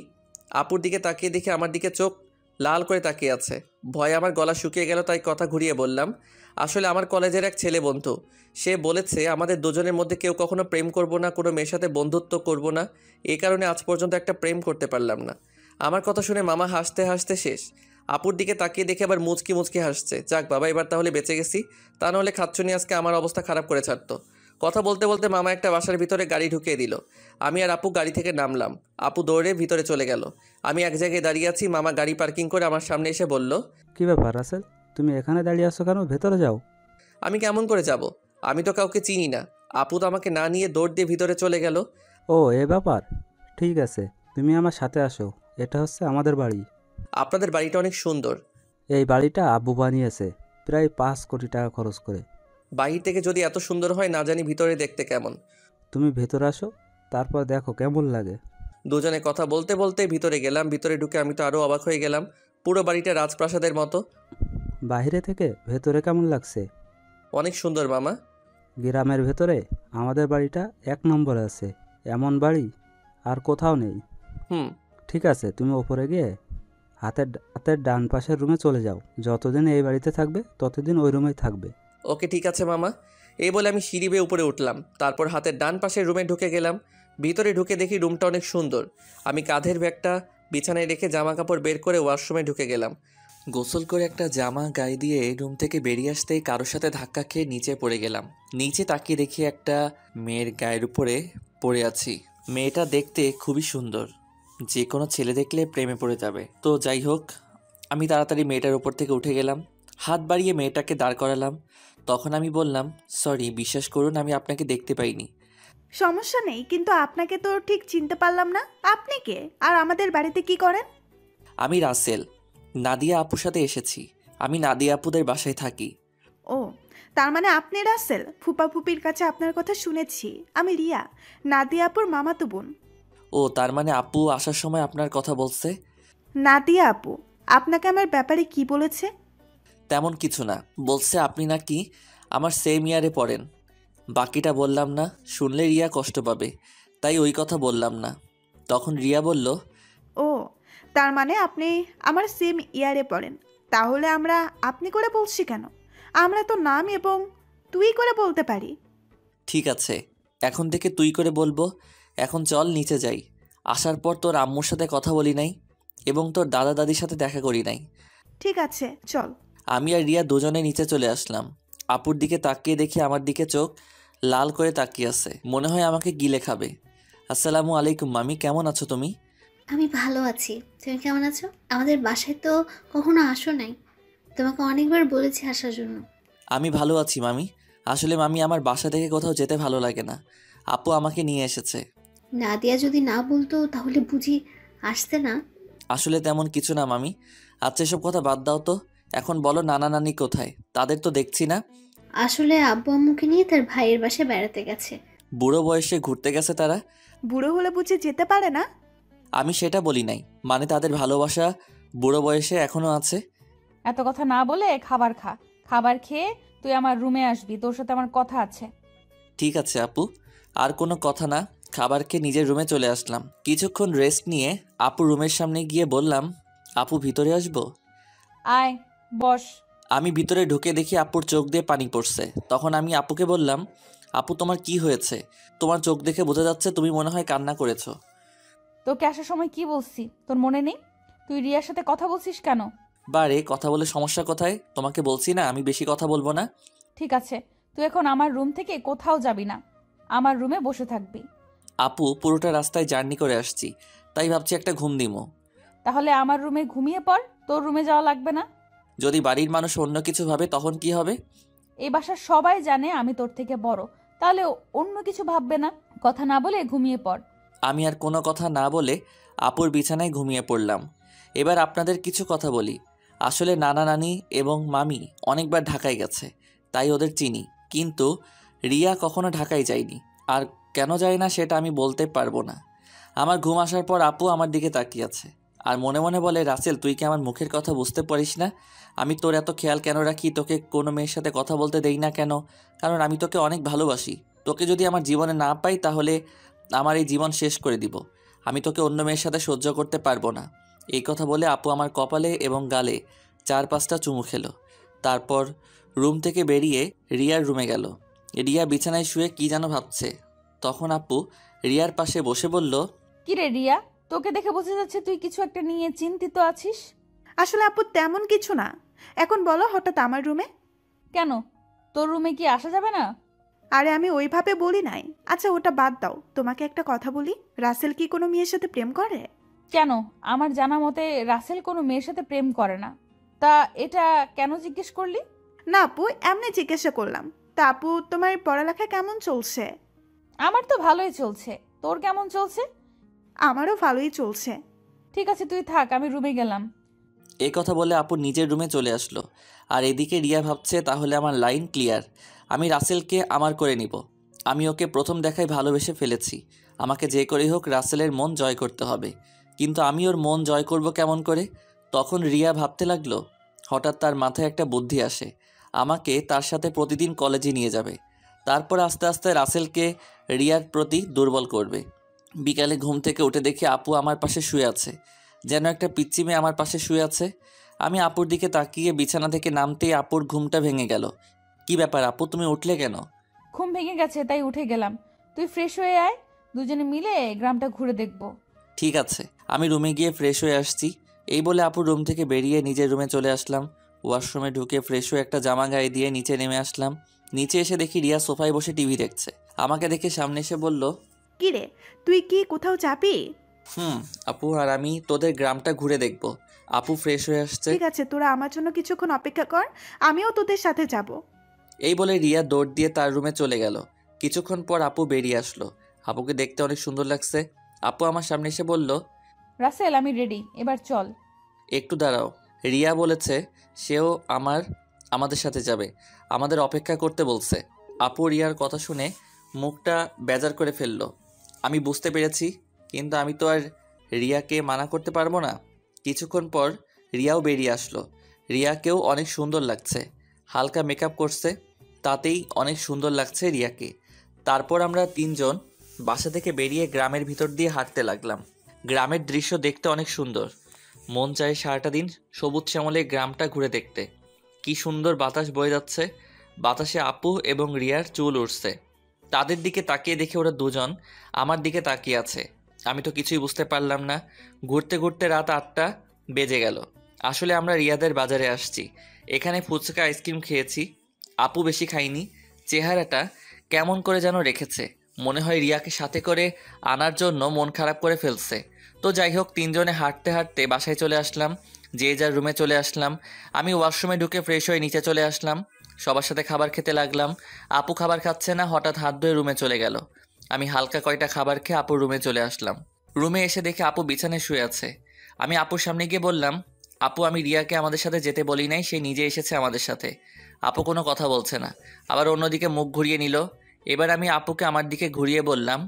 আপুর দিকে তাকিয়ে দেখি আমার দিকে চোখ লাল করে তাকিয়ে আছে। ভয়ে আমার গলা শুকিয়ে গেল, তাই কথা ঘুরিয়ে বললাম, আসলে আমার কলেজের এক ছেলে বন্ধু। সে বলেছে আমাদের দুজনের মধ্যে কেউ কখনো প্রেম করব না, কোনো মেয়ের সাথে বন্ধুত্ব করব না। এই কারণে আজ পর্যন্ত একটা প্রেম করতে পারলাম না। আমার কথা শুনে মামা হাসতে হাসতে শেষ। আপুর দিকে তাকিয়ে দেখে আবার মুচকি মুচকি হাসছে। যাক বাবা, এবার তাহলে বেঁচে গেছি। তা নাহলে খাচ্ছনি আজকে আমার অবস্থা খারাপ করে ছাড়তো। কথা বলতে বলতে মামা একটা বাসার ভিতরে গাড়ি ঢুকিয়ে দিল। আমি আর আপু গাড়ি থেকে নামলাম। আপু দৌড়ে ভিতরে চলে গেল। আমি এক জায়গায় দাঁড়িয়ে আছি। মামা গাড়ি পার্কিং করে আমার সামনে এসে বলল, কি ব্যাপার রাসেল, তুমি এখানে দাঁড়িয়ে আছো কেন? ভেতরে যাও। আমি কেমন করে যাব? আমি তো কাউকে চিনি না। আপু তো আমাকে না নিয়ে দৌড় দিয়ে ভিতরে চলে গেল। ও, এ ব্যাপার। ঠিক আছে, তুমি আমার সাথে আসো। এটা হচ্ছে আমাদের বাড়ি। আপনাদের বাড়িটা অনেক সুন্দর। এই বাড়িটা আব্বু বানিয়েছে প্রায় 5 কোটি টাকা খরচ করে। বাহির থেকে যদি এত সুন্দর হয়, না জানি ভিতরে দেখতে কেমন। তুমি ভেতরে আসো, তারপর দেখো কেমন লাগে। দুজনে কথা বলতে বলতে ভিতরে গেলাম। ভিতরে ঢুকে আমি তো আরও অবাক হয়ে গেলাম। পুরো বাড়িটা রাজপ্রাসাদের মতো। বাইরে থেকে ভেতরে কেমন লাগছে? অনেক সুন্দর মামা। গ্রামের ভেতরে আমাদের বাড়িটা 1 নম্বরে আছে। এমন বাড়ি আর কোথাও নেই। হুম। ঠিক আছে, তুমি ওপরে গিয়ে হাতের ডান পাশের রুমে চলে যাও। যতদিন এই বাড়িতে থাকবে ততদিন ওই রুমেই থাকবে। ওকে ঠিক আছে মামা। এই বলে আমি সিঁড়ি বেয়ে উপরে উঠলাম। তারপর হাতের ডান পাশের রুমে ঢুকে গেলাম। ভিতরে ঢুকে দেখি রুমটা অনেক সুন্দর। আমি কাঁধের ব্যাগটা বিছানায় রেখে জামা কাপড় বের করে ওয়াশরুমে ঢুকে গেলাম। গোসল করে একটা জামা গায়ে দিয়ে রুম থেকে বেরিয়ে আসতেই কারোর সাথে ধাক্কা খেয়ে নিচে পড়ে গেলাম। নিচে তাকিয়ে দেখি একটা মেয়ের গায়ের উপরে পড়ে আছি। মেয়েটা দেখতে খুবই সুন্দর, যে কোনো ছেলে দেখলে প্রেমে পড়ে যাবে। তো যাই হোক, আমি তাড়াতাড়ি মেয়েটার উপর থেকে উঠে গেলাম, হাত বাড়িয়ে মেয়েটাকে দাঁড় করালাম। তখন আমি বললাম, সরি, বিশ্বাস করুন আমি আপনাকে দেখতে পাইনি। সমস্যা নেই, কিন্তু আপনাকে তো ঠিক চিনতে পারলাম না। আপনি কে, আর আমাদের বাড়িতে কি করেন? আমি রাসেল, নাদিয়া আপুর সাথে এসেছি। আমি নাদিয়া আপুদের বাসায় থাকি। ও, তার মানে আপনি রাসেল। ফুপা ফুপির কাছে আপনার কথা শুনেছি। আমি রিয়া, নাদিয়া আপুর মামাতো বোন। ও, তার মানে আপু আসার সময় আপনার কথা বলছে? নাদিয়া আপু আপনাকে আমার ব্যাপারে কি বলেছে? তেমন কিছু না, বলছে আপনি নাকি আমার সেম ইয়ারে পড়েন। বাকিটা বললাম না, শুনলে রিয়া কষ্ট পাবে, তাই ওই কথা বললাম না। তখন রিয়া বলল, ও, তার মানে আপনি আমার সেম ইয়ারে পড়েন। তাহলে আমরা আপনি করে বলছি কেন? আমরা তো নাম এবং তুই করে বলতে পারি। ঠিক আছে, এখন থেকে তুই করে বলবো। এখন চল নিচে যাই। আসার পর তোর আম্মুর সাথে কথা বলি নাই এবং তোর দাদা দাদির সাথে দেখা করি নাই। ঠিক আছে, চল। আমি আর রিয়া দুজনে নিচে চলে আসলাম। আপুর দিকে তাকিয়ে দেখি আমার দিকে চোখ লাল করে তাকিয়ে আছে, মনে হয় আমাকে গিলে খাবে। আসসালামু আলাইকুম মামি, কেমন আছো তুমি? আমি ভালো আছি, তুমি কেমন আছো? আমাদের বাসায় তো কখনো আসো নাই, তোমাকে অনেকবার বলেছি আসার জন্য। আমি ভালো আছি মামি। আসলে মামি, আমার বাসা থেকে কোথাও যেতে ভালো লাগে না। আপু আমাকে নিয়ে এসেছে। নাদিয়া যদি না বলতো তাহলে বুঝি আসতে না? আসলে তেমন কিছু না মামি। আচ্ছা, এসব কথা বাদ দাও তো। এখন বলো, নানা নানি কোথায়? তাদের তো দেখছি না। আসলে আব্বু আম্মুকে নিয়ে তার ভাইয়ের বাসায় বেড়াতে গেছে। বুড়ো বয়সে ঘুরতে গেছে তারা? বুড়ো হলে বুঝে যেতে পারে না? আমি সেটা বলি নাই, মানে তাদের ভালোবাসা বুড়ো বয়সে এখনো আছে। এত কথা না বলে খাবার খা। খাবার খেয়ে তুই আমার রুমে আসবি, তোর সাথে আমার কথা আছে। ঠিক আছে আপু, আর কোনো কথা না। খাবার খেয়ে নিজের রুমে চলে আসলাম। কিছুক্ষণ রেস্ট নিয়ে আপু রুমের সামনে গিয়ে বললাম, আপু ভিতরে আসবো? আয়, বস। আমি ভিতরে ঢুকে দেখি আপুর চোখ দিয়ে পানি পড়ছে। তখন আমি আপুকে বললাম, আপু তোমার কি হয়েছে? তোমার চোখ দেখে বোঝা যাচ্ছে তুমি মনে হয় কান্না করেছো। তোকে আসার সময় কি বলছি তোর মনে নেই? তুই রিয়ার সাথে কথা বলছিস কেন? বারে, কথা বলে সমস্যা কোথায়? তোমাকে বলছি না আমি বেশি কথা বলবো না। ঠিক আছে, তুই এখন আমার রুম থেকে কোথাও যাবি না, আমার রুমে বসে থাকবি। আপু, পুরোটা রাস্তায় জার্নি করে আসছি, তাই ভাবছি একটা ঘুম দিমো। তাহলে আমার রুমে ঘুমিয়ে পড়, তোর রুমে যাওয়া লাগবে না। যদি বাড়ির মানুষ অন্য কিছু ভাবে তখন কি হবে? এই বাসার সবাই জানে আমি তোর থেকে বড়, তাহলে অন্য কিছু ভাববে না। কথা না বলে ঘুমিয়ে পড়। আমি আর কোনো কথা না বলে আপুর বিছানায় ঘুমিয়ে পড়লাম। এবার আপনাদের কিছু কথা বলি। আসলে নানা নানি এবং মামি অনেকবার ঢাকায় গেছে, তাই ওদের চিনি। কিন্তু রিয়া কখনো ঢাকায় যায়নি, আর কেন যায় না সেটা আমি বলতে পারবো না। আমার ঘুম আসার পর আপু আমার দিকে তাকিয়ে আছে আর মনে মনে বলে, রাসেল তুই কি আমার মুখের কথা বুঝতে পারিস না? আমি তোর এত খেয়াল কেন রাখি, তোকে কোনো মেয়ের সাথে কথা বলতে দেই না কেন? কারণ আমি তোকে অনেক ভালোবাসি। তোকে যদি আমার জীবনে না পাই তাহলে আমার এই জীবন শেষ করে দিব। আমি তোকে অন্য মেয়ের সাথে সহ্য করতে পারবো না। এই কথা বলে আপু আমার কপালে এবং গালে 4-5টা চুমু খেলো। তারপর রুম থেকে বেরিয়ে রিয়ার রুমে গেল। রিয়া বিছানায় শুয়ে কি যেন ভাবছে। তখন আপু রিয়ার পাশে বসে বলল, কি রে রিয়া, তোকে দেখে বোঝা যাচ্ছে তুই কিছু একটা নিয়ে চিন্তিত আছিস। আসলে আপু তেমন কিছু না। এখন বলো হঠাৎ আমার রুমে? কেন, তোর রুমে কি আসা যাবে না? আরে আমি ওইভাবে বলি নাই। আচ্ছা ওটা বাদ দাও, তোমাকে একটা কথা বলি। রাসেল কি কোনো মেয়ের সাথে প্রেম করে? কেন, আমার জানা মতে রাসেল কোনো মেয়ের সাথে প্রেম করে না। তা এটা কেন জিজ্ঞেস করলি? না আপু, এমনি জিজ্ঞাসা করলাম। তা আপু তোমার পড়ালেখা কেমন চলছে? আমার তো ভালোই চলছে, তোর কেমন চলছে? আমারও ভালোই চলছে। ঠিক আছে তুই থাক, আমি রুমে গেলাম। এই কথা বলে আপু নিজের রুমে চলে আসলো। আর এদিকে রিয়া ভাবছে, তাহলে আমার লাইন ক্লিয়ার। আমি রাসেলকে আমার করে নিব। আমি ওকে প্রথম দেখায় ভালোবেসে ফেলেছি। আমাকে যে করেই হোক রাসেলের মন জয় করতে হবে। কিন্তু আমি ওর মন জয় করব কেমন করে? তখন রিয়া ভাবতে লাগলো। হঠাৎ তার মাথায় একটা বুদ্ধি আসে, আমাকে তার সাথে প্রতিদিন কলেজে নিয়ে যাবে। তারপর আস্তে আস্তে রাসেলকে রিয়ার প্রতি দুর্বল করবে। বিকালে ঘুম থেকে উঠে দেখি আপু আমার পাশে শুয়ে আছে, যেন একটা পিচ্চি মেয়ে আমার পাশে শুয়ে আছে। আমি আপুর দিকে তাকিয়ে বিছানা থেকে নামতেই আপুর ঘুমটা ভেঙে গেল। কি ব্যাপার আপু, তুমি উঠলে কেন? ঘুম ভেঙে গেছে তাই উঠে গেলাম। তুই ফ্রেশ হয়ে আয়, দুজনে মিলে গ্রামটা ঘুরে দেখব। ঠিক আছে, আমি রুমে গিয়ে ফ্রেশ হয়ে আসছি। এই বলে আপুর রুম থেকে বেরিয়ে নিজের রুমে চলে আসলাম। ওয়াশরুমে ঢুকে ফ্রেশ হয়ে একটা জামা গায়ে দিয়ে নিচে নেমে আসলাম। নিচে এসে দেখি রিয়া সোফায় বসে টিভি দেখছে। আমাকে দেখে সামনে এসে বলল, কি রে, তুই কি কোথাও যাবি? আপু, আর আমি তোদের গ্রামটা ঘুরে দেখব। আপু ফ্রেশ হয়ে আসছে। ঠিক আছে, তোরা আমার জন্য কিছুক্ষণ অপেক্ষা কর, আমিও তোদের সাথে যাব। এই বলে রিয়া দৌড় দিয়ে তার রুমে চলে গেল। কিছুক্ষণ পর আপু বেরিয়ে আসলো। আপুকে দেখতে অনেক সুন্দর লাগছে। আপু আমার সামনে এসে বলল, রাসেল আমি রেডি, এবার চল। একটু দাঁড়াও। রিয়া বলেছে সেও আমাদের সাথে যাবে, আমাদের অপেক্ষা করতে বলছে। আপু রিয়ার কথা শুনে মুখটা বেজার করে ফেললো। আমি বুঝতে পেরেছি, কিন্তু আমি তো আর রিয়াকে মানা করতে পারবো না। কিছুক্ষণ পর রিয়াও বেরিয়ে আসলো। রিয়াকেও অনেক সুন্দর লাগছে, হালকা মেকআপ করছে, তাতেই অনেক সুন্দর লাগছে রিয়াকে। তারপর আমরা তিনজন বাসা থেকে বেরিয়ে গ্রামের ভিতর দিয়ে হাঁটতে লাগলাম। গ্রামের দৃশ্য দেখতে অনেক সুন্দর। মন চায় সারাটা দিন সবুজ শ্যামলে গ্রামটা ঘুরে দেখতে। কি সুন্দর বাতাস বয়ে যাচ্ছে, বাতাসে আপু এবং রিয়ার চুল উঠছে। তাদের দিকে তাকিয়ে দেখে ওরা দুজন আমার দিকে তাকিয়ে আছে। আমি তো কিছুই বুঝতে পারলাম না। ঘুরতে ঘুরতে রাত 8টা বেজে গেল। আসলে আমরা রিয়াদের বাজারে আসছি, এখানে ফুচকা আইসক্রিম খেয়েছি। আপু বেশি খাইনি, চেহারাটা কেমন করে যেন রেখেছে, মনে হয় রিয়াকে সাথে করে আনার জন্য মন খারাপ করে ফেলছে। তো যাই হোক, তিনজনে হাঁটতে হাঁটতে বাসায় চলে আসলাম, যে যার রুমে চলে আসলাম। আমি ওয়াশরুমে ঢুকে ফ্রেশ হয়ে নিচে চলে আসলাম, সবার সাথে খাবার খেতে লাগলাম। আপু খাবার খাচ্ছে না, হঠাৎ হাত ধুয়ে রুমে চলে গেল। আমি হালকা কয়টা খাবার খেয়ে আপুর রুমে চলে আসলাম। রুমে এসে দেখে আপু বিছানায় শুয়ে আছে। আমি আপুর সামনে গিয়ে বললাম, আপু আমি রিয়াকে আমাদের সাথে যেতে বলি নাই, সে নিজে এসেছে আমাদের সাথে। আপু কোনো কথা বলছে না, আবার অন্যদিকে মুখ ঘুরিয়ে নিল। এবার আমি আপুকে আমার দিকে ঘুরিয়ে বললাম,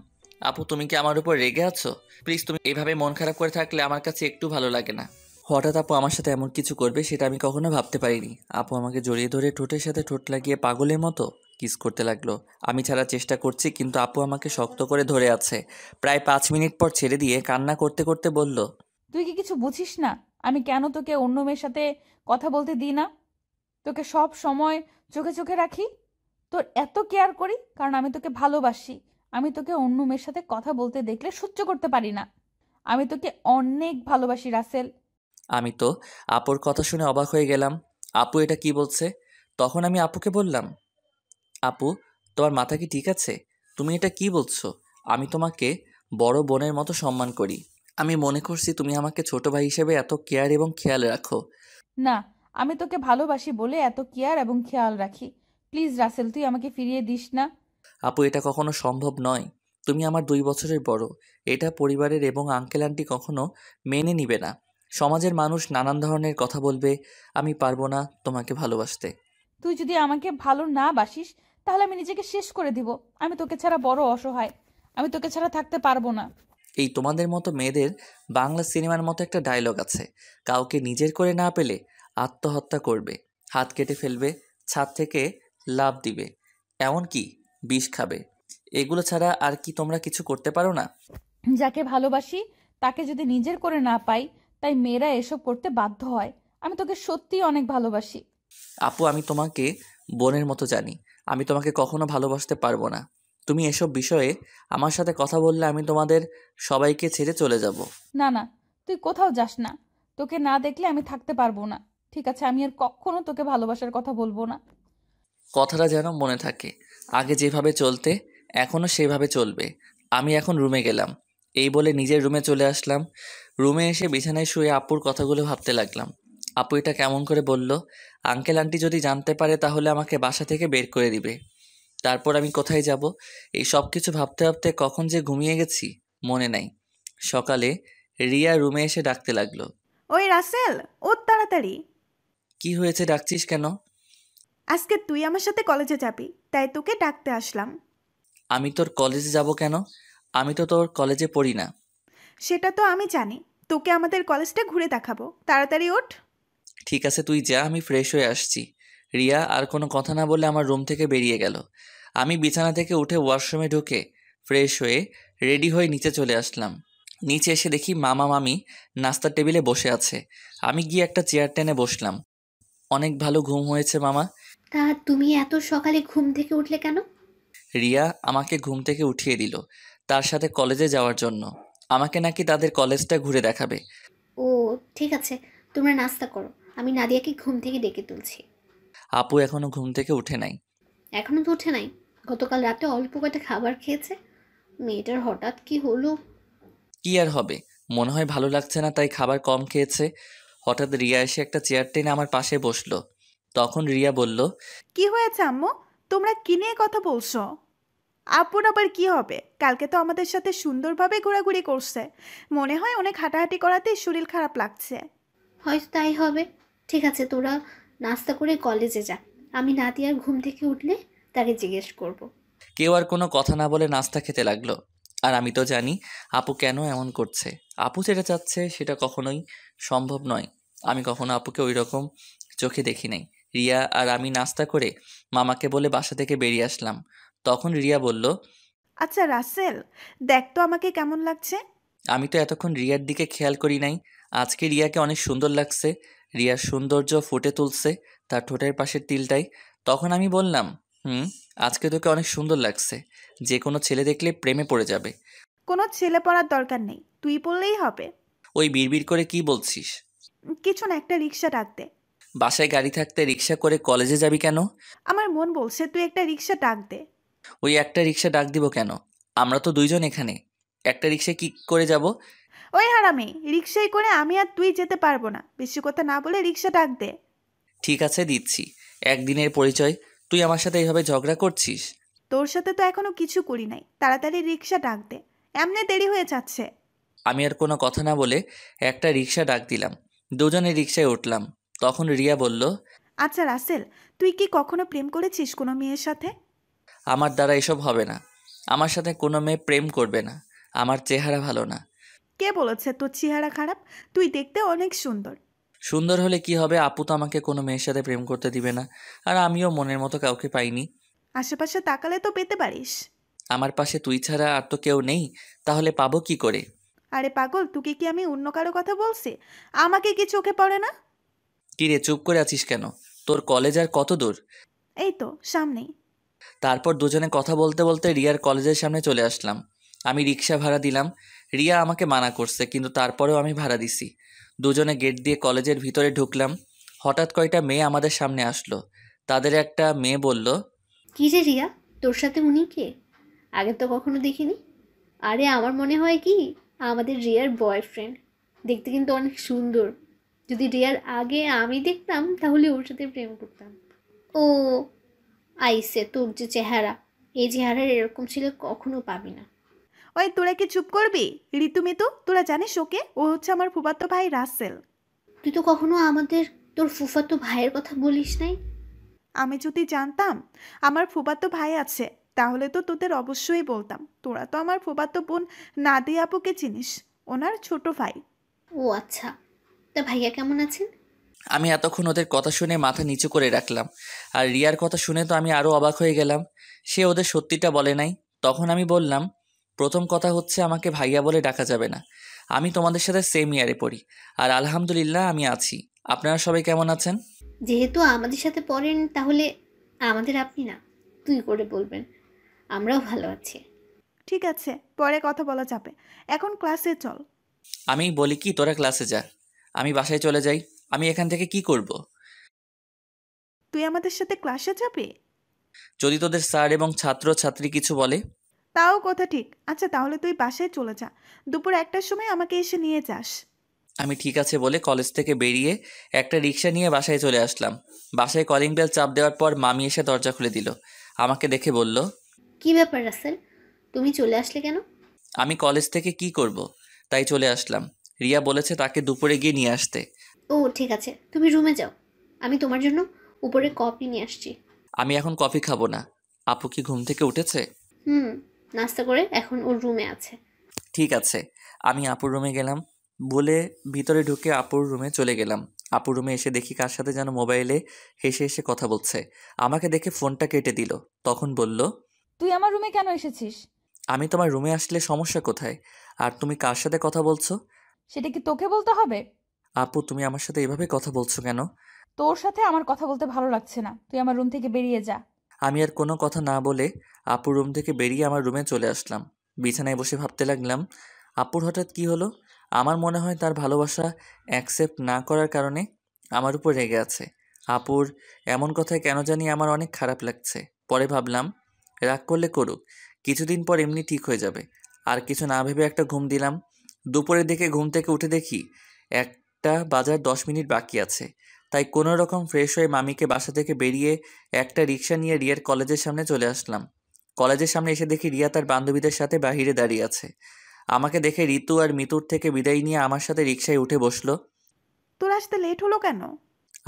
আপু তুমি কি আমার উপর রেগে আছো? প্লিজ, তুমি এইভাবে মন খারাপ করে থাকলে আমার কাছে একটু ভালো লাগে না। হঠাৎ আপু আমার সাথে এমন কিছু করবে সেটা আমি কখনো ভাবতে পারিনি। আপু আমাকে জড়িয়ে ধরে ঠোঁটের সাথে ঠোঁট লাগিয়ে পাগলের মতো কিস করতে লাগলো। আমি ছাড়ার চেষ্টা করছি, কিন্তু আপু আমাকে শক্ত করে ধরে আছে। প্রায় 5 মিনিট পর ছেড়ে দিয়ে কান্না করতে করতে বলল, তুই কি কিছু বুঝিস না আমি কেন তোকে অন্য মেয়ের সাথে কথা বলতে দিই না? তোকে সব সময় চোখে চোখে রাখি, তোর এত কেয়ার করি কারণ আমি তোকে ভালোবাসি। আমি তোকে অন্য মেয়ের সাথে কথা বলতে দেখলে সহ্য করতে পারি না। আমি তোকে অনেক ভালোবাসি রাসেল। আমি তো আপুর কথা শুনে অবাক হয়ে গেলাম। আপু এটা কি বলছে? তখন আমি আপুকে বললাম, আপু তোমার মাথা কি ঠিক আছে? তুমি এটা কি বলছো? আমি তোমাকে বড় বোনের মতো সম্মান করি। আমি মনে করছি তুমি আমাকে ছোট ভাই হিসেবে এত কেয়ার এবং খেয়াল রাখো। না, আমি তোকে ভালোবাসি বলে এত কেয়ার এবং খেয়াল রাখি। প্লিজ রাসেল, তুই আমাকে ফিরিয়ে দিস না। আপু এটা কখনো সম্ভব নয়। তুমি আমার 2 বছরের বড়। এটা পরিবারের এবং আঙ্কেল আন্টি কখনো মেনে নিবে না। সমাজের মানুষ নানান ধরনের কথা বলবে। আমি পারবো না তোমাকে ভালোবাসতে। তুই যদি আমাকে ভালো না বাসিস তাহলে আমি নিজেকে শেষ করে দিব। আমি তোকে ছাড়া বড় অসহায়, আমি তোকে ছাড়া থাকতে পারবো না। এই তোমাদের মতো মেয়েদের বাংলা সিনেমার মতো একটা ডায়লগ আছে, কাউকে নিজের করে না পেলে আত্মহত্যা করবে, হাত কেটে ফেলবে, ছাদ থেকে লাফ দিবে, এমনকি বিষ খাবে। এগুলো ছাড়া আর কি তোমরা কিছু করতে পারো না? যাকে ভালোবাসি তাকে যদি নিজের করে না পাই, তাই মেয়েরা এসব করতে বাধ্য হয়। আমি তোকে সত্যিই অনেক ভালোবাসি। আপু আমি তোমাকে বোনের মতো জানি, আমি তোমাকে কখনো ভালোবাসতে পারবো না। তুমি এসব বিষয়ে আমার সাথে কথা বললে আমি তোমাদের সবাইকে ছেড়ে চলে যাব। না না, তুই কোথাও যাস না। তোকে না দেখলে আমি থাকতে পারবো না। ঠিক আছে, আমি আর কখনো তোকে ভালোবাসার কথা বলবো না। কথাটা যেন মনে থাকে, আগে যেভাবে চলতে এখনও সেভাবে চলবে। আমি এখন রুমে গেলাম। এই বলে নিজের রুমে চলে আসলাম। রুমে এসে বিছানায় শুয়ে আপুর কথাগুলো ভাবতে লাগলাম। আপু এটা কেমন করে বলল? আঙ্কেল আন্টি যদি জানতে পারে তাহলে আমাকে বাসা থেকে বের করে দিবে। তারপর আমি কোথায় যাব? এই সব কিছু ভাবতে ভাবতে কখন যে ঘুমিয়ে গেছি মনে নাই। সকালে রিয়া রুমে এসে ডাকতে লাগলো। ওই রাসেল, ওর তাড়াতাড়ি। কি হয়েছে, ডাকছিস কেন? আজকে তুই আমার সাথে কলেজে যাবি, তাই তোকে ডাকতে আসলাম। আমি তোর কলেজে যাব কেন? আমি তো তোর কলেজে পড়ি না। সেটা তো আমি জানি, তোকে আমাদের কলেজটা ঘুরে দেখাবো, তাড়াতাড়ি ওঠ। ঠিক আছে তুই যা, আমি ফ্রেশ হয়ে আসছি। রিয়া আর কোনো কথা না বলে আমার রুম থেকে বেরিয়ে গেল। আমি বিছানা থেকে উঠে ওয়াশরুমে ঢুকে ফ্রেশ হয়ে রেডি হয়ে নিচে চলে আসলাম। নিচে এসে দেখি মামা মামি নাস্তার টেবিলে বসে আছে। আমি গিয়ে একটা চেয়ার টেনে বসলাম। অনেক ভালো ঘুম হয়েছে মামা। তা তুমি এত সকালে ঘুম থেকে উঠলে কেন? রিয়া আমাকে ঘুম থেকে উঠিয়ে দিল তার সাথে কলেজে যাওয়ার জন্য। আমাকে নাকি তাদের কলেজটা ঘুরে দেখাবে। ও ঠিক আছে, তোমরা নাস্তা করো, আমি নাদিয়াকে ঘুম থেকে ডেকে তুলছি। আপু এখনো ঘুম থেকে উঠে নাই। এখনো তো উঠে নাই? গতকাল রাতে অল্প কয়টা খাবার খেয়েছে। মেয়েটার হঠাৎ কি হলো? কি আর হবে, মনে হয় ভালো লাগছে না তাই খাবার কম খেয়েছে। হঠাৎ রিয়া এসে একটা চেয়ার টেনে আমার পাশে বসলো। তখন রিয়া বলল, কি হয়েছে আম্মু? তোমরা কি নিয়ে কথা বলছো? আপুর আবার কি হবে? কালকে তো আমাদের সাথে সুন্দরভাবে ঘোরাঘুরি করছে। মনে হয় অনেক হাঁটাহাঁটি করাতেই শরীর খারাপ লাগছে। হয়তো তাই হবে। ঠিক আছে, তোরা নাস্তা করে কলেজে যা। আমি নাদিয়ার ঘুম থেকে উঠলে তাকে জিজ্ঞেস করব। কেউ আর কোনো কথা না বলে নাস্তা খেতে লাগলো। আর আমি তো জানি আপু কেন এমন করছে। আপু যেটা চাচ্ছে সেটা কখনোই সম্ভব নয়। আমি কখনো আপুকে ওই রকম চোখে দেখি নাই। রিয়া আর আমি নাস্তা করে মামাকে বলে বাসা থেকে বেরিয়ে আসলাম। তখন রিয়া বলল, আচ্ছা রাসেল, দেখ তো আমাকে কেমন লাগছে। আমি তো এতক্ষণ রিয়ার দিকে খেয়াল করি নাই। আজকে রিয়াকে অনেক সুন্দর লাগছে। রিয়ার সৌন্দর্য ফুটে তুলছে তার ঠোঁটের পাশের তিলটাই। তখন আমি বললাম, আজকে তোকে অনেক সুন্দর লাগছে। যে কোনো ছেলে দেখলে প্রেমে পড়ে যাবে। কোনো ছেলে পড়ার দরকার নেই, তুই বললেই হবে। ওই বিড়বিড় করে কি বলছিস? কিছু না, একটা রিক্সা ডাক দে। বাসায় গাড়ি থাকতে রিক্সা করে কলেজে যাবি কেন? আমার মন বলছে তুই একটা রিক্সা ডাক দে। ওই একটা রিক্সা ডাক দিব কেন? আমরা তো দুইজন এখানে। একটা রিক্সায় কি করে যাব? ওই হারামি, রিক্সায় করে আমি আর তুই যেতে পারবো না। বেশি কথা না বলে রিক্সা ডাক দে। ঠিক আছে, দিচ্ছি। একদিনের পরিচয়, তুই আমার সাথে এইভাবে ঝগড়া করছিস? তোর সাথে তো এখনো কিছু করি নাই, তাড়াতাড়ি রিক্সা ডাক দে, এমনি দেরি হয়ে যাচ্ছে। আমি আর কোনো কথা না বলে একটা রিক্সা ডাক দিলাম। দুজনে রিক্সায় উঠলাম। তখন রিয়া বলল, আচ্ছা রাসেল, তুই কি কখনো প্রেম করেছিস কোনো মেয়ের সাথে? আমার দ্বারা এসব হবে না। আমার সাথে কোনো মেয়ে প্রেম করবে না। আমার চেহারা ভালো না। কে বলেছে তোর চেহারা খারাপ? তুই দেখতে অনেক সুন্দর। সুন্দর হলে কি হবে? আপু তো আমাকে কোনো মেয়ের সাথে প্রেম করতে দিবে না। আর আমিও মনের মতো কাউকে পাইনি। আশেপাশে তাকালে তো পেতে পারিস। আমার পাশে তুই ছাড়া আর তো কেউ নেই। তাহলে পাবো কি করে? আরে পাগল, তোকে কি আমি অন্য কারো কথা বলছি? আমাকে কি চোখে পড়ে না? কিরে, চুপ করে আছিস কেন? তোর কলেজ আর কত দূর? এই তো সামনেই। তারপর দুজনে কথা বলতে বলতে রিয়ার কলেজের সামনে চলে আসলাম। আমি রিক্সা ভাড়া দিলাম। রিয়া আমাকে মানা করছে, কিন্তু তারপরেও আমি ভাড়া দিছি। দুজনে গেট দিয়ে কলেজের ভিতরে ঢুকলাম। হঠাৎ কয়টা মেয়ে আমাদের সামনে আসলো। তাদের একটা মেয়ে বলল, কি রে রিয়া, তোর সাথে উনি কে? আগে তো কখনো দেখিনি। আরে আমার মনে হয় কি, আমাদের রিয়ার বয়ফ্রেন্ড। দেখতে কিন্তু অনেক সুন্দর। যদি রিয়ার আগে আমি দেখতাম তাহলে ওর সাথে প্রেম করতাম। ও আইসে, তোর যে চেহারা, এই চেহারার এরকম ছেলে কখনো পাবি না। ওই তোরা কি চুপ করবি? ঋতুমিতু, তোরা জানিস ওকে? ও হচ্ছে আমার ফুফাতো ভাই রাসেল। তুই তো কখনো আমাদের তোর ফুফাতো ভাইয়ের কথা বলিস নাই। আমি যদি জানতাম আমার ফুফাতো ভাই আছে তাহলে তো তোদের অবশ্যই বলতাম। তোরা তো আমার ফুফাতো বোন নাদিয়া আপুকে চিনিস, ওনার ছোট ভাই। ও আচ্ছা, তা ভাইয়া কেমন আছেন? আমি এতক্ষণ ওদের কথা শুনে মাথা নিচু করে রাখলাম। আর রিয়ার কথা শুনে তো আমি আরও অবাক হয়ে গেলাম। সে ওদের সত্যিটা বলে নাই। তখন আমি বললাম, প্রথম কথা হচ্ছে আমাকে ভাইয়া বলে ডাকা যাবে না। আমি তোমাদের সাথে সেম ইয়ারে পড়ি। আর আলহামদুলিল্লাহ আমি আছি। আপনারা সবাই কেমন আছেন? যেহেতু আমাদের সাথে পড়েন তাহলে আমাদের আপনি না, তুই করে বলবেন। আমরাও ভালো আছি। ঠিক আছে, পরে কথা বলা যাবে, এখন ক্লাসে চল। আমি বলি কি, তোরা ক্লাসে যা, আমি বাসায় চলে যাই। আমি এখান থেকে কি করব? তুই আমাদের সাথে ক্লাসে যাবি? যদি তোদের স্যার এবং ছাত্র ছাত্রী কিছু বলে? তাও কথা ঠিক। আচ্ছা তাহলে তুই বাসায় চলে যা, দুপুর 1টার সময় আমাকে এসে নিয়ে যাস। আমি ঠিক আছে বলে কলেজ থেকে বেরিয়ে একটা রিক্সা নিয়ে বাসায় চলে আসলাম। বাসায় কলিং বেল চাপ দেওয়ার পর মামি এসে দরজা খুলে দিল। আমাকে দেখে বলল, কি ব্যাপার রাসেল, তুমি চলে আসলে কেন? আমি কলেজ থেকে কি করব, তাই চলে আসলাম। রিয়া বলেছে তাকে দুপুরে গিয়ে নিয়ে আসতে। ও ঠিক আছে, তুমি রুমে যাও, আমি তোমার জন্য উপরে কফি নিয়ে আসছি। আমি এখন কফি খাবো না। আপু কি ঘুম থেকে উঠেছে? নাস্তা করে এখন ওর রুমে আছে। ঠিক আছে। আমি আপুর রুমে গেলাম বলে ভিতরে ঢুকে আপুর রুমে চলে গেলাম। আপুর রুমে এসে দেখি কার সাথে যেন মোবাইলে হেসে হেসে কথা বলছে। আমাকে দেখে ফোনটা কেটে দিল। তখন বলল, তুই আমার রুমে কেন এসেছিস? আমি তোমার রুমে আসলে সমস্যা কোথায়? আর তুমি কার সাথে কথা বলছো? সেটা কি তোকে বলতে হবে? আপু, তুমি আমার সাথে এভাবে কথা বলছো কেন? তোর সাথে আমার কথা বলতে ভালো লাগছে না, তুই আমার রুম থেকে বেরিয়ে যা। আমি আর কোনো কথা না বলে আপুর রুম থেকে বেরিয়ে আমার রুমে চলে আসলাম। বিছানায় বসে ভাবতে লাগলাম, আপুর হঠাৎ কি হলো? আমার মনে হয় তার ভালোবাসা অ্যাকসেপ্ট না করার কারণে আমার উপর রেগে আছে। আপুর এমন কথায় কেন জানি আমার অনেক খারাপ লাগছে। পরে ভাবলাম, রাগ করলে করুক, কিছুদিন পর এমনি ঠিক হয়ে যাবে। আর কিছু না ভেবে একটা ঘুম দিলাম। দুপুরের দিকে ঘুম থেকে উঠে দেখি 8টা বাজার 10 মিনিট বাকি আছে, তাই কোনো রকম ফ্রেশ হয়ে মামিকে বাসা থেকে বেরিয়ে একটা রিক্সা নিয়ে রিয়ার কলেজের সামনে চলে আসলাম। কলেজের সামনে এসে দেখি রিয়া তার বান্ধবীদের সাথে বাহিরে দাঁড়িয়ে আছে। আমাকে দেখে ঋতু আর মিতুর থেকে বিদায় নিয়ে আমার সাথে রিক্সায় উঠে বসলো। তোর আসতে লেট হলো কেন?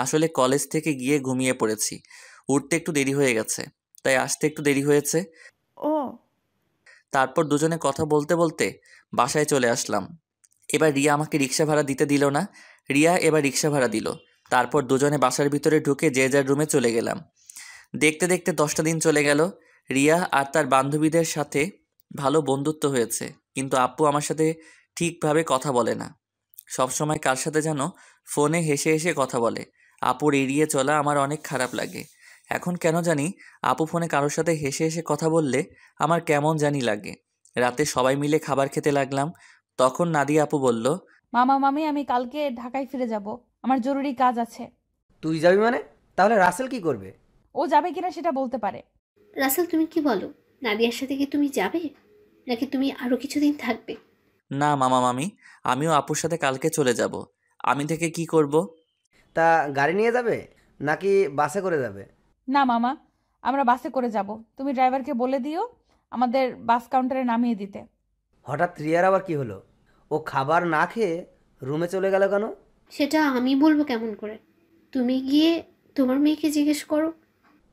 আসলে কলেজ থেকে গিয়ে ঘুমিয়ে পড়েছি, উঠতে একটু দেরি হয়ে গেছে, তাই আসতে একটু দেরি হয়েছে। ও, তারপর দুজনে কথা বলতে বলতে বাসায় চলে আসলাম। এবার রিয়া আমাকে রিক্সা ভাড়া দিতে দিল না, রিয়া এবার রিক্সা ভাড়া দিল। তারপর দুজনে বাসার ভিতরে ঢুকে যে যার রুমে চলে গেলাম। দেখতে দেখতে 10টা দিন চলে গেল। রিয়া আর তার বান্ধবীদের সাথে ভালো বন্ধুত্ব হয়েছে, কিন্তু আপু আমার সাথে ঠিকভাবে কথা বলে না। সবসময় কার সাথে যেন ফোনে হেসে হেসে কথা বলে। আপুর এড়িয়ে চলা আমার অনেক খারাপ লাগে। এখন কেন জানি আপু ফোনে কারোর সাথে হেসে হেসে কথা বললে আমার কেমন জানি লাগে। রাতে সবাই মিলে খাবার খেতে লাগলাম, তখন নাদিয়া আপু বলল, মামা মামি আমি কালকে ঢাকায় ফিরে যাব, আমার জরুরি কাজ আছে। তুই যাবি মানে? তাহলে রাসেল কি করবে? ও যাবে কিনা সেটা বলতে পারে। রাসেল, তুমি কি বলো? নাদিয়ার সাথে কি তুমি যাবে, নাকি তুমি আরও কিছুদিন থাকবে? না মামা মামি, আমিও আপুর সাথে কালকে চলে যাব। আমি থেকে কি করব? তা গাড়ি নিয়ে যাবে নাকি বাসে করে যাবে? না মামা, আমরা বাসে করে যাব। তুমি ড্রাইভারকে বলে দিও আমাদের বাস কাউন্টারে নামিয়ে দিতে। হঠাৎ রিয়ার আবার কি হলো? ও খাবার না খেয়ে রুমে চলে গেল কেন? সেটা আমি বলবো কেমন করে? তুমি গিয়ে তোমার মেয়েকে জিজ্ঞেস করো।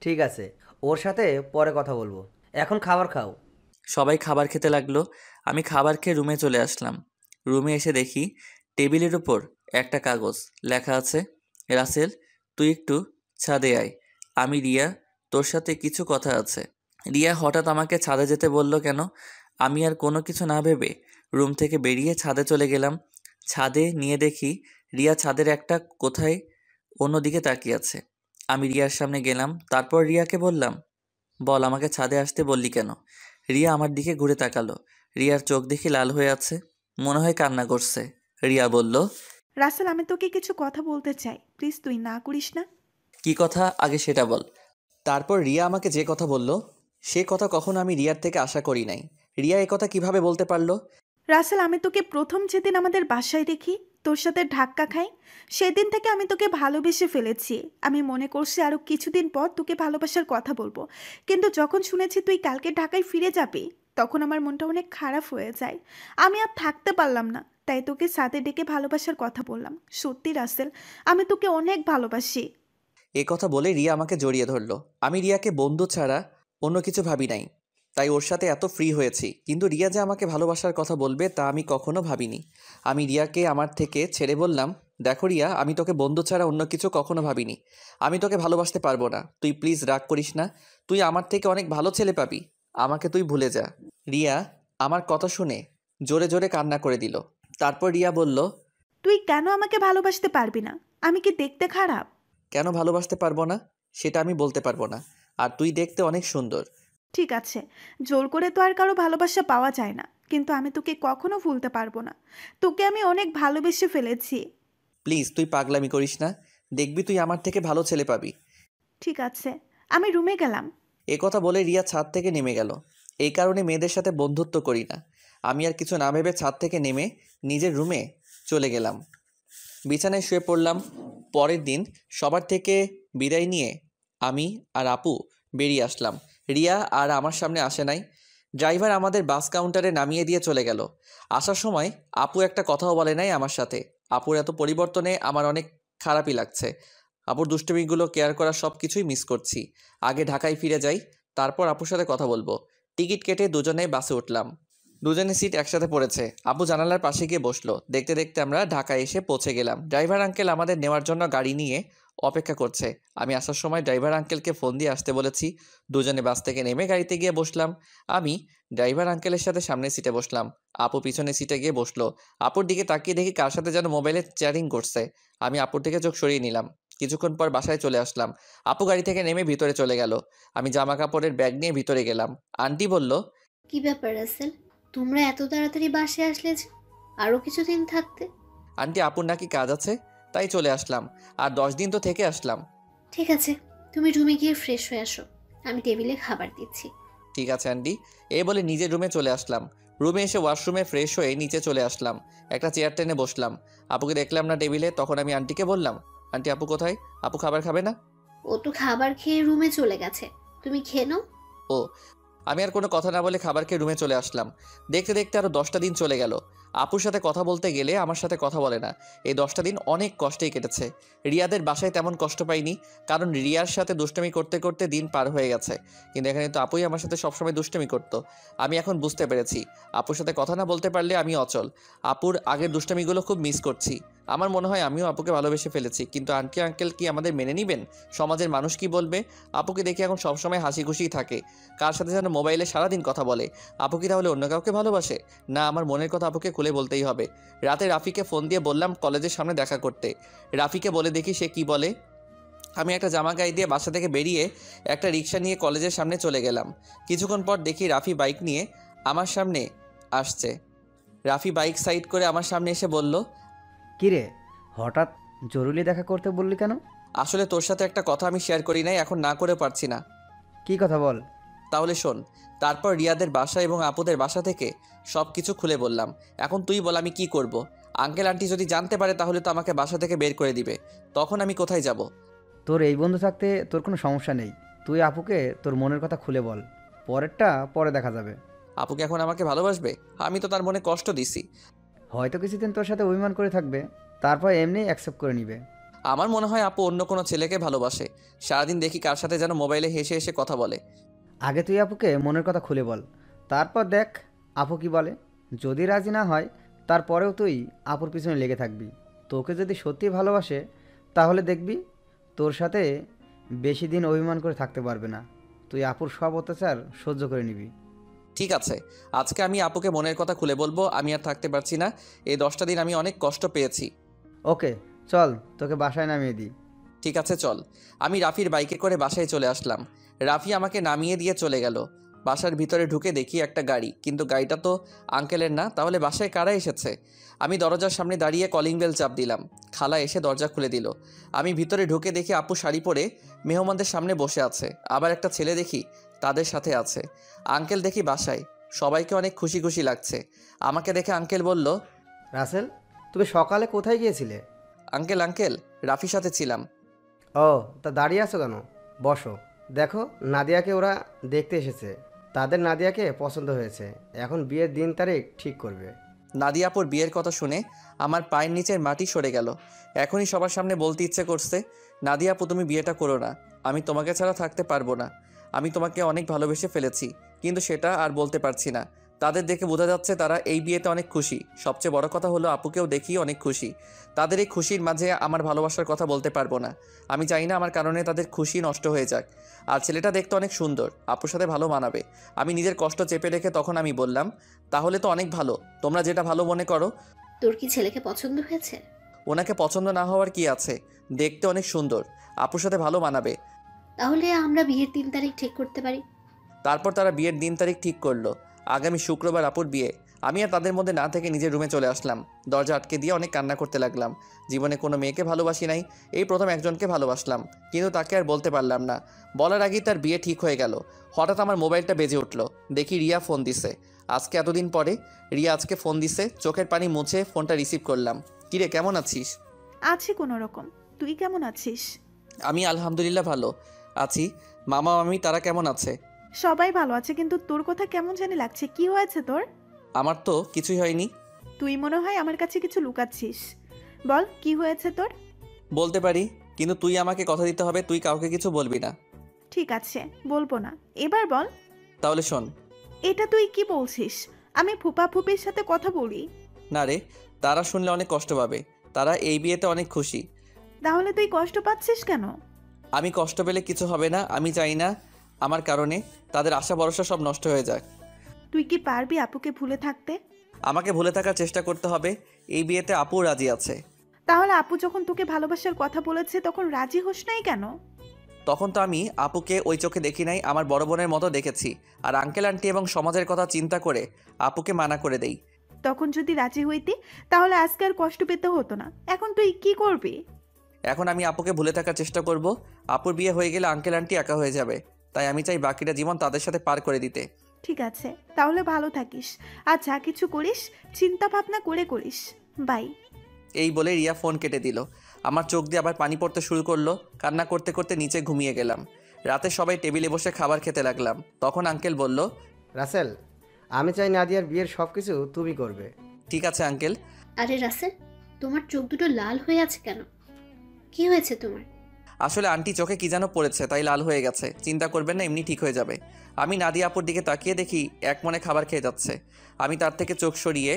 ঠিক আছে, ওর সাথে পরে কথা বলবো, এখন খাবার খাও। সবাই খাবার খেতে লাগলো। আমি খাবার খেয়ে রুমে চলে আসলাম। রুমে এসে দেখি টেবিলের উপর একটা কাগজ, লেখা আছে, রাসেল তুই একটু ছাদে আয়, আমি রিয়া, তোর সাথে কিছু কথা আছে। রিয়া হঠাৎ আমাকে ছাদে যেতে বলল কেন? আমি আর কোনো কিছু না ভেবে রুম থেকে বেরিয়ে ছাদে চলে গেলাম। ছাদে নিয়ে দেখি রিয়া ছাদের একটা কোথায় অন্যদিকে তাকিয়ে আছে। আমি রিয়ার সামনে গেলাম, তারপর রিয়াকে বললাম, বল আমাকে ছাদে আসতে বললি কেন? রিয়া আমার দিকে ঘুরে তাকালো। রিয়ার চোখ দেখি লাল হয়ে আছে, মনে হয় কান্না করছে। রিয়া বলল, রাসেল আমি তোকে কিছু কথা বলতে চাই, প্লিজ তুই না করিস না। কি কথা আগে সেটা বল। তারপর রিয়া আমাকে যে কথা বলল, সে কথা কখনো আমি রিয়ার থেকে আশা করি নাই। রিয়া এ কথা কিভাবে বলতে পারলো? রাসেল আমি তোকে প্রথম যেদিন আমাদের বাসায় দেখি, তোর সাথে ধাক্কা খাই, সেদিন থেকে আমি তোকে ভালোবেসে ফেলেছি। আমি মনে করছি আরও কিছুদিন পর তোকে ভালোবাসার কথা বলবো, কিন্তু যখন শুনেছি তুই কালকে ঢাকায় ফিরে যাবি, তখন আমার মনটা অনেক খারাপ হয়ে যায়। আমি আর থাকতে পারলাম না, তাই তোকে সাথে ডেকে ভালোবাসার কথা বললাম। সত্যি রাসেল, আমি তোকে অনেক ভালোবাসি। এ কথা বলে রিয়া আমাকে জড়িয়ে ধরলো। আমি রিয়াকে বন্ধু ছাড়া অন্য কিছু ভাবি নাই, তাই ওর সাথে এত ফ্রি হয়েছি। কিন্তু রিয়া যে আমাকে ভালোবাসার কথা বলবে তা আমি কখনো ভাবিনি। আমি রিয়াকে আমার থেকে ছেড়ে বললাম, দেখো রিয়া, আমি তোকে বন্ধু ছাড়া অন্য কিছু কখনো ভাবিনি। আমি তোকে ভালোবাসতে পারবো না, তুই প্লিজ রাগ করিস না। তুই আমার থেকে অনেক ভালো ছেলে পাবি, আমাকে তুই ভুলে যা। রিয়া আমার কথা শুনে জোরে জোরে কান্না করে দিল। তারপর রিয়া বলল, তুই কেন আমাকে ভালোবাসতে পারবি না? আমি কি দেখতে খারাপ? কেন ভালোবাসতে পারবো না সেটা আমি বলতে পারবো না, আর তুই দেখতে অনেক সুন্দর। ঠিক আছে, জোর করে তো আর কারো ভালোবাসা পাওয়া যায় না, কিন্তু আমি তোকে কখনো ভুলতে পারবো না। তোকে আমি অনেক ভালোবেসে ফেলেছি। প্লিজ তুই পাগলামি করিস না, দেখবি তুই আমার থেকে ভালো ছেলে পাবি। ঠিক আছে, আমি রুমে গেলাম। এ কথা বলে রিয়া ছাদ থেকে নেমে গেল। এই কারণে মেয়েদের সাথে বন্ধুত্ব করি না। আমি আর কিছু না ভেবে ছাদ থেকে নেমে নিজের রুমে চলে গেলাম। বিছানায় শুয়ে পড়লাম। পরের দিন সবার থেকে বিদায় নিয়ে আমি আর আপু বেরিয়ে আসলাম। রিয়া আর আমার সামনে আসে নাই। ড্রাইভার আমাদের বাস কাউন্টারে নামিয়ে দিয়ে চলে গেল। আসার সময় আপু একটা কথাও বলে নাই আমার সাথে। আপুর এত পরিবর্তনে আমার অনেক খারাপই লাগছে। আপুর দুষ্টুমিগুলো, কেয়ার করা সব কিছুই মিস করছি। আগে ঢাকায় ফিরে যাই, তারপর আপুর সাথে কথা বলবো। টিকিট কেটে দুজনে বাসে উঠলাম। দুজনে সিট একসাথে পড়েছে। আপু জানালার পাশে গিয়ে বসলো। দেখতে দেখতে আমরা ঢাকায় এসে পৌঁছে গেলাম। ড্রাইভার আঙ্কেল আমাদের নেওয়ার জন্য গাড়ি নিয়ে অপেক্ষা করছে। আমি আসার সময় ড্রাইভার আঙ্কেলকে ফোন দিয়ে আসতে বলেছি। দুজনে বাস থেকে নেমে গাড়িতে গিয়ে বসলাম। আমি ড্রাইভার আঙ্কেলের সাথে সামনের সিটে বসলাম। আপু পিছনের সিটে গিয়ে বসলো। আপুর দিকে তাকিয়ে দেখি কার সাথে যেন মোবাইলে চ্যাটিং করছে। আমি আপুর থেকে চোখ সরিয়ে নিলাম। কিছুক্ষণ পর বাসায় চলে আসলাম। আপু গাড়ি থেকে নেমে ভিতরে চলে গেল। আমি জামা কাপড়ের ব্যাগ নিয়ে ভিতরে গেলাম। আন্টি বলল, কি ব্যাপার রাসেল, তোমরা এত তাড়াতাড়ি বাসে আসলে যে? আরও কিছুদিন থাকতে। আন্টি আপুর নাকি কাজ আছে, তাই চলে আসলাম। আর 10 দিন তো থেকে আসলাম। ঠিক আছে, তুমি রুমে গিয়ে ফ্রেশ হয়ে আসো, আমি টেবিলে খাবার দিচ্ছি। ঠিক আছে আন্টি, এই বলে নিজের রুমে চলে আসলাম। রুমে এসে ওয়াশরুমে ফ্রেশ হয়ে নিচে চলে আসলাম। একটা চেয়ার টেনে বসলাম। আপুকে দেখলাম না টেবিলে। তখন আমি আন্টিকে বললাম, আন্টি আপু কোথায়? আপু খাবার খাবে না? ও তো খাবার খেয়ে রুমে চলে গেছে, তুমি খেয়ে নাও। ও, আমি আর কোনো কথা না বলে খাবার খেয়ে রুমে চলে আসলাম। দেখতে দেখতে আরও 10টা দিন চলে গেল। আপুর সাথে কথা বলতে গেলে আমার সাথে কথা বলে না। এই 10টা দিন অনেক কষ্টেই কেটেছে। রিয়াদের বাসায় তেমন কষ্ট পাইনি, কারণ রিয়ার সাথে দুষ্টুমি করতে করতে দিন পার হয়ে গেছে। কিন্তু এখানে তো আপুই আমার সাথে সবসময় দুষ্টুমি করতো। আমি এখন বুঝতে পেরেছি, আপুর সাথে কথা না বলতে পারলে আমি অচল। আপুর আগের দুষ্টুমিগুলো খুব মিস করছি। আমার মনে হয় আমিও আপুকে ভালোবেসে ফেলেছি, কিন্তু আন্টি আঙ্কেল কি আমাদের মেনে নেবেন? সমাজের মানুষ কি বলবে? আপুকে দেখে এখন সবসময় হাসি খুশিই থাকে। কার সাথে যেন মোবাইলে সারাদিন কথা বলে। আপু কি তাহলে অন্য কাউকে ভালোবাসে? না, আমার মনের কথা আপুকে খুলে বলতেই হবে। রাতে রাফিকে ফোন দিয়ে বললাম কলেজের সামনে দেখা করতে। রাফিকে বলে দেখি সে কি বলে। আমি একটা জামা গায়ে দিয়ে বাসা থেকে বেরিয়ে একটা রিক্সা নিয়ে কলেজের সামনে চলে গেলাম। কিছুক্ষণ পর দেখি রাফি বাইক নিয়ে আমার সামনে আসছে। রাফি বাইক সাইড করে আমার সামনে এসে বলল, কিরে, হঠাৎ জরুরি দেখা করতে বললি কেন? আসলে তোর সাথে একটা কথা আমি শেয়ার করি নাই, এখন না করে পারছি না। কি কথা বল। তাহলে শোন। তারপর রিয়াদের বাসা এবং আপুদের বাসা থেকে সব কিছু খুলে বললাম। এখন তুই বল আমি কি করব? আঙ্কেল আন্টি যদি জানতে পারে তাহলে তো আমাকে বাসা থেকে বের করে দিবে। তখন আমি কোথায় যাব? তোর এই বন্ধু থাকতে তোর কোনো সমস্যা নেই। তুই আপুকে তোর মনের কথা খুলে বল, পরেরটা পরে দেখা যাবে। আপুকে এখন আমাকে ভালোবাসবে? আমি তো তার মনে কষ্ট দিছি। হয়তো কিছুদিন তোর সাথে অভিমান করে থাকবে, তারপর এমনি অ্যাকসেপ্ট করে নিবে। আমার মনে হয় আপু অন্য কোনো ছেলেকে ভালোবাসে। সারাদিন দেখি কার সাথে যেন মোবাইলে হেসে হেসে কথা বলে। আগে তুই আপুকে মনের কথা খুলে বল, তারপর দেখ আপু কি বলে। যদি রাজি না হয় তারপরেও তুই আপুর পিছনে লেগে থাকবি। তোকে যদি সত্যি ভালোবাসে তাহলে দেখবি তোর সাথে বেশি দিন অভিমান করে থাকতে পারবে না। তুই আপুর সব অত্যাচার সহ্য করে নিবি। ঠিক আছে, আজকে আমি আপুকে মনের কথা খুলে বলবো। আমি আর থাকতে পারছি না। এই 10টা দিন আমি অনেক কষ্ট পেয়েছি। ওকে চল, তোকে বাসায় নামিয়ে দিই। ঠিক আছে চল। আমি রাফির বাইকে করে বাসায় চলে আসলাম। রাফি আমাকে নামিয়ে দিয়ে চলে গেল। বাসার ভিতরে ঢুকে দেখি একটা গাড়ি, কিন্তু গাড়িটা তো আঙ্কেলের না। তাহলে বাসায় কারা এসেছে? আমি দরজার সামনে দাঁড়িয়ে কলিং বেল চাপ দিলাম। খালা এসে দরজা খুলে দিল। আমি ভিতরে ঢুকে দেখি আপু শাড়ি পরে মেহমানদের সামনে বসে আছে। আবার একটা ছেলে দেখি তাদের সাথে আছে। আঙ্কেল দেখি বাসায়। সবাইকে অনেক খুশি খুশি লাগছে। আমাকে দেখে আঙ্কেল বলল, রাসেল, তুমি সকালে কোথায় গিয়েছিলে? আঙ্কেল আঙ্কেল রাফির সাথে ছিলাম। ও, তা দাঁড়িয়ে আছো কেন? বসো। দেখো, নাদিয়াকে ওরা দেখতে এসেছে। তাদের নাদিয়াকে পছন্দ হয়েছে। এখন বিয়ের দিন তারিখ ঠিক করবে। নাদিয়াপুর বিয়ের কথা শুনে আমার পায়ের নিচের মাটি সরে গেল। এখনই সবার সামনে বলতে ইচ্ছে করছে, নাদিয়াপু তুমি বিয়েটা করো না। আমি তোমাকে ছাড়া থাকতে পারবো না। আমি তোমাকে অনেক ভালোবেসে ফেলেছি, কিন্তু সেটা আর বলতে পারছি না। তাদের দেখে বোঝা যাচ্ছে তারা এই বিয়েতে অনেক খুশি। সবচেয়ে বড় কথা হলো আপুকেও দেখি অনেক খুশি। তাদের এই খুশির মাঝে আমার ভালোবাসার কথা বলতে পারবো না। আমি চাই না আমার কারণে তাদের খুশি নষ্ট হয়ে যাক। আর ছেলেটা দেখতে অনেক সুন্দর, আপুর সাথে ভালো মানাবে। আমি নিজের কষ্ট চেপে রেখে তখন আমি বললাম, তাহলে তো অনেক ভালো, তোমরা যেটা ভালো মনে করো। তোর কি ছেলেকে পছন্দ হয়েছে? ওনাকে পছন্দ না হওয়ার কি আছে? দেখতে অনেক সুন্দর, আপুর সাথে ভালো মানাবে। তাহলে আমরা বিয়ের 3 তারিখ ঠিক করতে পারি। তারপর তারা বিয়ের দিন তারিখ ঠিক করলো। আগামী শুক্রবার আপুর বিয়ে। আমি আর তাদের মধ্যে না থেকে নিজের রুমে চলে আসলাম। দরজা আটকে দিয়ে অনেক কান্না করতে লাগলাম। জীবনে কোনো মেয়েকে ভালোবাসি নাই, এই প্রথম একজনকে ভালোবাসলাম, কিন্তু তাকে আর বলতে পারলাম না। বলার আগেই তার বিয়ে ঠিক হয়ে গেল। হঠাৎ আমার মোবাইলটা বেজে উঠলো। দেখি রিয়া ফোন দিছে। আজকে এতদিন পরে রিয়া আজকে ফোন দিছে। চোখের পানি মুছে ফোনটা রিসিভ করলাম। কিরে, কেমন আছিস? আছি কোনো রকম। তুই কেমন আছিস? আমি আলহামদুলিল্লাহ ভালো আছি। মামা মামি তারা কেমন আছে? সবাই ভালো আছে, কিন্তু তোর কথা কেমন জানি লাগছে। কি হয়েছে তোর? আমার তো কিছুই হয়নি। তুই মনে হয় আমার কাছে কিছু লুকাচ্ছিস। বল কি হয়েছে তোর? বলতে পারি, কিন্তু তুই আমাকে কথা দিতে হবে, তুই কাউকে কিছু বলবি না। ঠিক আছে, বলবো না। এবার বল। তাহলে শোন। এটা তুই কি বলছিস? আমি ফুপা ফুপির সাথে কথা বলি? না রে, তারা শুনলে অনেক কষ্ট পাবে। তারা এই বিয়েতে অনেক খুশি। তাহলে তুই কষ্ট পাচ্ছিস কেন? আমি কষ্ট পেলে কিছু হবে না। আমি চাই না আমার কারণে তাদের আশা ভরসা সব নষ্ট হয়ে যাক। তুই কি পারবি আপুকে ভুলে থাকতে? আমাকে ভুলে থাকার চেষ্টা করতে হবে। এই বিয়েতে আপু রাজি আছে। তাহলে আপু যখন তোকে ভালোবাসার কথা বলেছে তখন রাজি হোস নাই কেন? তখন তো আমি আপুকে ওই চোখে দেখি নাই, আমার বড় বোনের মতো দেখেছি। আর আঙ্কেল আন্টি এবং সমাজের কথা চিন্তা করে আপুকে মানা করে দেই। তখন যদি রাজি হইতি তাহলে আজকে আর কষ্ট পেতে হতো না। এখন তুই কি করবি? এখন আমি আপুকে ভুলে থাকার চেষ্টা করব। আপুর বিয়ে হয়ে গেলে আঙ্কেল আন্টি একা হয়ে যাবে। তাই আমি চাই বাকিটা জীবন তাদের সাথে পার করে দিতে। ঠিক আছে, তাহলে ভালো থাকিস। আর যা কিছু করিস চিন্তা ভাবনা করে করিস। বাই। এই বলে রিয়া ফোন কেটে দিল। আমার চোখ দিয়ে আবার পানি পড়তে শুরু করলো। কান্না করতে করতে নিচে ঘুমিয়ে গেলাম। রাতে সবাই টেবিলে বসে খাবার খেতে লাগলাম। তখন আঙ্কেল বলল, রাসেল, আমি চাই নাদিয়ার বিয়ের সব কিছু তুমি করবে। ঠিক আছে আঙ্কেল। আরে রাসেল, তোমার চোখ দুটো লাল হয়ে আছে কেন? কি হয়েছে তোমার? আসলে আন্টি চোখে কি যেন পড়েছে, তাই লাল হয়ে গেছে। চিন্তা করবেন না, এমনি ঠিক হয়ে যাবে। আমি নাদিয়া আপুর দিকে তাকিয়ে দেখি এক মনে খাবার খেয়ে যাচ্ছে। আমি তার থেকে চোখ সরিয়ে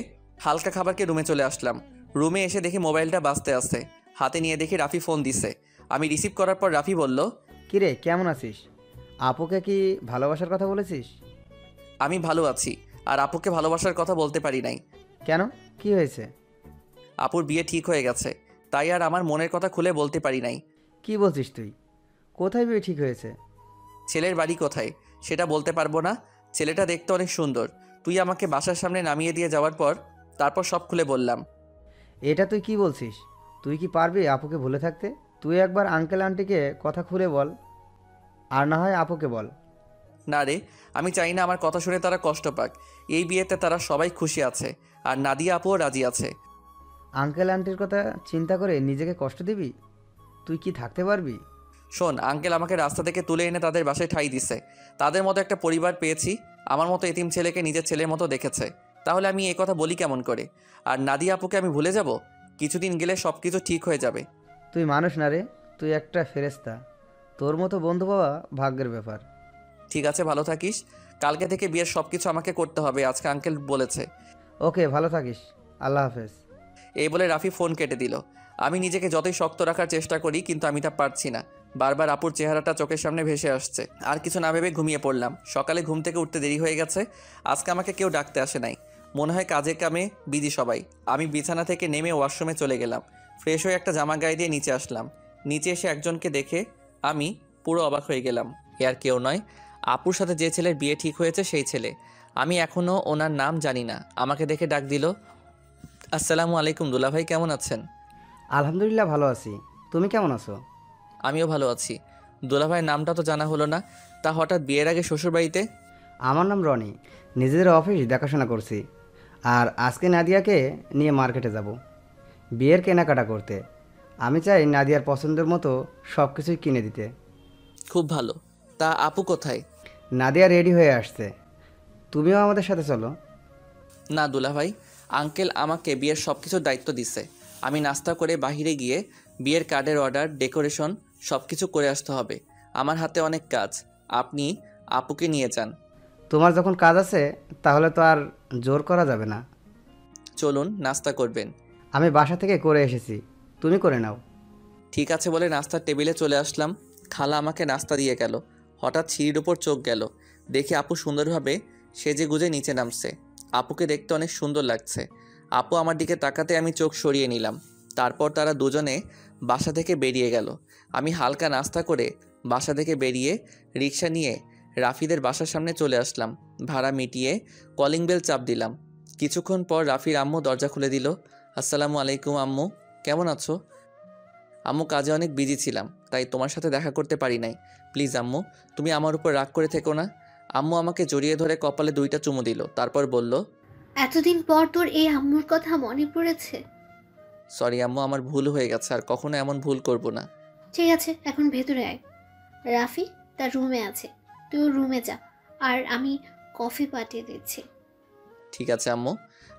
হালকা খাবারকে রুমে চলে আসলাম। রুমে এসে দেখি মোবাইলটা বাজতে আছে। হাতে নিয়ে দেখি রাফি ফোন দিছে। আমি রিসিভ করার পর রাফি বলল, কিরে কেমন আছিস? আপুকে কি ভালোবাসার কথা বলেছিস? আমি ভালো আছি, আর আপুকে ভালোবাসার কথা বলতে পারি নাই। কেন, কি হয়েছে? আপুর বিয়ে ঠিক হয়ে গেছে, তাই আর আমার মনের কথা খুলে বলতে পারি নাই। কি বলছিস তুই? কোথায় বিয়ে ঠিক হয়েছে? ছেলের বাড়ি কোথায় সেটা বলতে পারবো না। ছেলেটা দেখতে অনেক সুন্দর। তুই আমাকে বাসার সামনে নামিয়ে দিয়ে যাওয়ার পর তারপর সব খুলে বললাম। এটা তুই কি বলছিস? তুই কি পারবি আপুকে ভুলে থাকতে? তুই একবার আঙ্কেল আন্টিকে কথা খুলে বল, আর না হয় আপুকে বল। না রে, আমি চাই না আমার কথা শুনে তারা কষ্ট পাক। এই বিয়েতে তারা সবাই খুশি আছে, আর নাদিয়া আপুও রাজি আছে। আঙ্কেল আন্টির কথা চিন্তা করে নিজেকে কষ্ট দিবি? তুই কি থাকতে পারবি? শোন, আঙ্কেল আমাকে রাস্তা থেকে তুলে এনে তাদের বাসায় ঠাঁই দিছে। তাদের মতো একটা পরিবার পেয়েছি। আমার মতো এতিম ছেলেকে নিজের ছেলের মতো দেখেছে। তাহলে আমি এই কথা বলি কেমন করে? আর নাদিয়া আপুকে আমি ভুলে যাব? কিছুদিন গেলে সব কিছু ঠিক হয়ে যাবে। তুই মানুষ না রে, তুই একটা ফেরেশতা। তোর মতো বন্ধু পাওয়া ভাগ্যের ব্যাপার। ঠিক আছে, ভালো থাকিস। কালকে থেকে বিয়ের সব কিছু আমাকে করতে হবে, আজকে আঙ্কেল বলেছে। ওকে, ভালো থাকিস। আল্লাহ হাফেজ। এই বলে রাফি ফোন কেটে দিল। আমি নিজেকে যতই শক্ত রাখার চেষ্টা করি, কিন্তু আমি তা পারছি না। বারবার আপুর চেহারাটা চোখের সামনে ভেসে আসছে। আর কিছু না ভেবে ঘুমিয়ে পড়লাম। সকালে ঘুম থেকে উঠতে দেরি হয়ে গেছে। আজকে আমাকে কেউ ডাকতে আসে নাই। মনে হয় কাজে কামে বিজি সবাই। আমি বিছানা থেকে নেমে ওয়াশরুমে চলে গেলাম। ফ্রেশ হয়ে একটা জামা গায়ে দিয়ে নিচে আসলাম। নিচে এসে একজনকে দেখে আমি পুরো অবাক হয়ে গেলাম। এ আর কেউ নয়, আপুর সাথে যে ছেলের বিয়ে ঠিক হয়েছে সেই ছেলে। আমি এখনও ওনার নাম জানি না। আমাকে দেখে ডাক দিল, আসসালামু আলাইকুম দুলাভাই, কেমন আছেন? আলহামদুলিল্লাহ ভালো আছি। তুমি কেমন আছো? আমিও ভালো আছি। দুলাভাইয়ের নামটা তো জানা হলো না, তা হঠাৎ বিয়ের আগে শ্বশুরবাড়িতে? আমার নাম রনি। নিজেদের অফিস দেখাশোনা করছি। আর আজকে নাদিয়াকে নিয়ে মার্কেটে যাব বিয়ের কেনাকাটা করতে। আমি চাই নাদিয়ার পছন্দের মতো সব কিছুই কিনে দিতে। খুব ভালো। তা আপু কোথায়? নাদিয়া রেডি হয়ে আসছে, তুমিও আমাদের সাথে চলো। না দুলাভাই, আঙ্কেল আমাকে বিয়ের সব কিছুর দায়িত্ব দিছে। আমি নাস্তা করে বাহিরে গিয়ে বিয়ের কার্ডের অর্ডার, ডেকোরেশন সব কিছু করে আসতে হবে। আমার হাতে অনেক কাজ। আপনি আপুকে নিয়ে যান। তোমার যখন কাজ আছে তাহলে তো আর জোর করা যাবে না। চলুন, নাস্তা করবেন। আমি বাসা থেকে করে এসেছি, তুমি করে নাও। ঠিক আছে বলে নাস্তার টেবিলে চলে আসলাম। খালা আমাকে নাস্তা দিয়ে গেল। হঠাৎ সিঁড়ির ওপর চোখ গেল। দেখি আপু সুন্দরভাবে সেজে গুজে নিচে নামছে। আপুকে দেখতে অনেক সুন্দর লাগছে। আপু আমার দিকে তাকাতে আমি চোখ সরিয়ে নিলাম। তারপর তারা দুজনে বাসা থেকে বেরিয়ে গেল। আমি হালকা নাস্তা করে বাসা থেকে বেরিয়ে রিক্সা নিয়ে রাফিদের বাসার সামনে চলে আসলাম। ভাড়া মিটিয়ে কলিং বেল চাপ দিলাম। কিছুক্ষণ পর রাফির আম্মু দরজা খুলে দিল। আসসালামু আলাইকুম আম্মু, কেমন আছো? আম্মু, কাজে অনেক বিজি ছিলাম, তাই তোমার সাথে দেখা করতে পারি নাই। প্লিজ আম্মু, তুমি আমার উপর রাগ করে থেকো না। আম্মু আমাকে জড়িয়ে ধরে কপালে 2টা চুমু দিল। তারপর বলল, এতদিন পর তোর এই আম্মুর কথা মনে পড়েছে? সরি আম্মু, আমার ভুল হয়ে গেছে, আর কখনো এমন ভুল করব না। ঠিক আছে, এখন ভেতরে আয়। রাফি তার রুমে আছে, তুই ওর রুমে যা, আর আমি কফি পাঠিয়ে দিচ্ছি। ঠিক আছে আম্মু।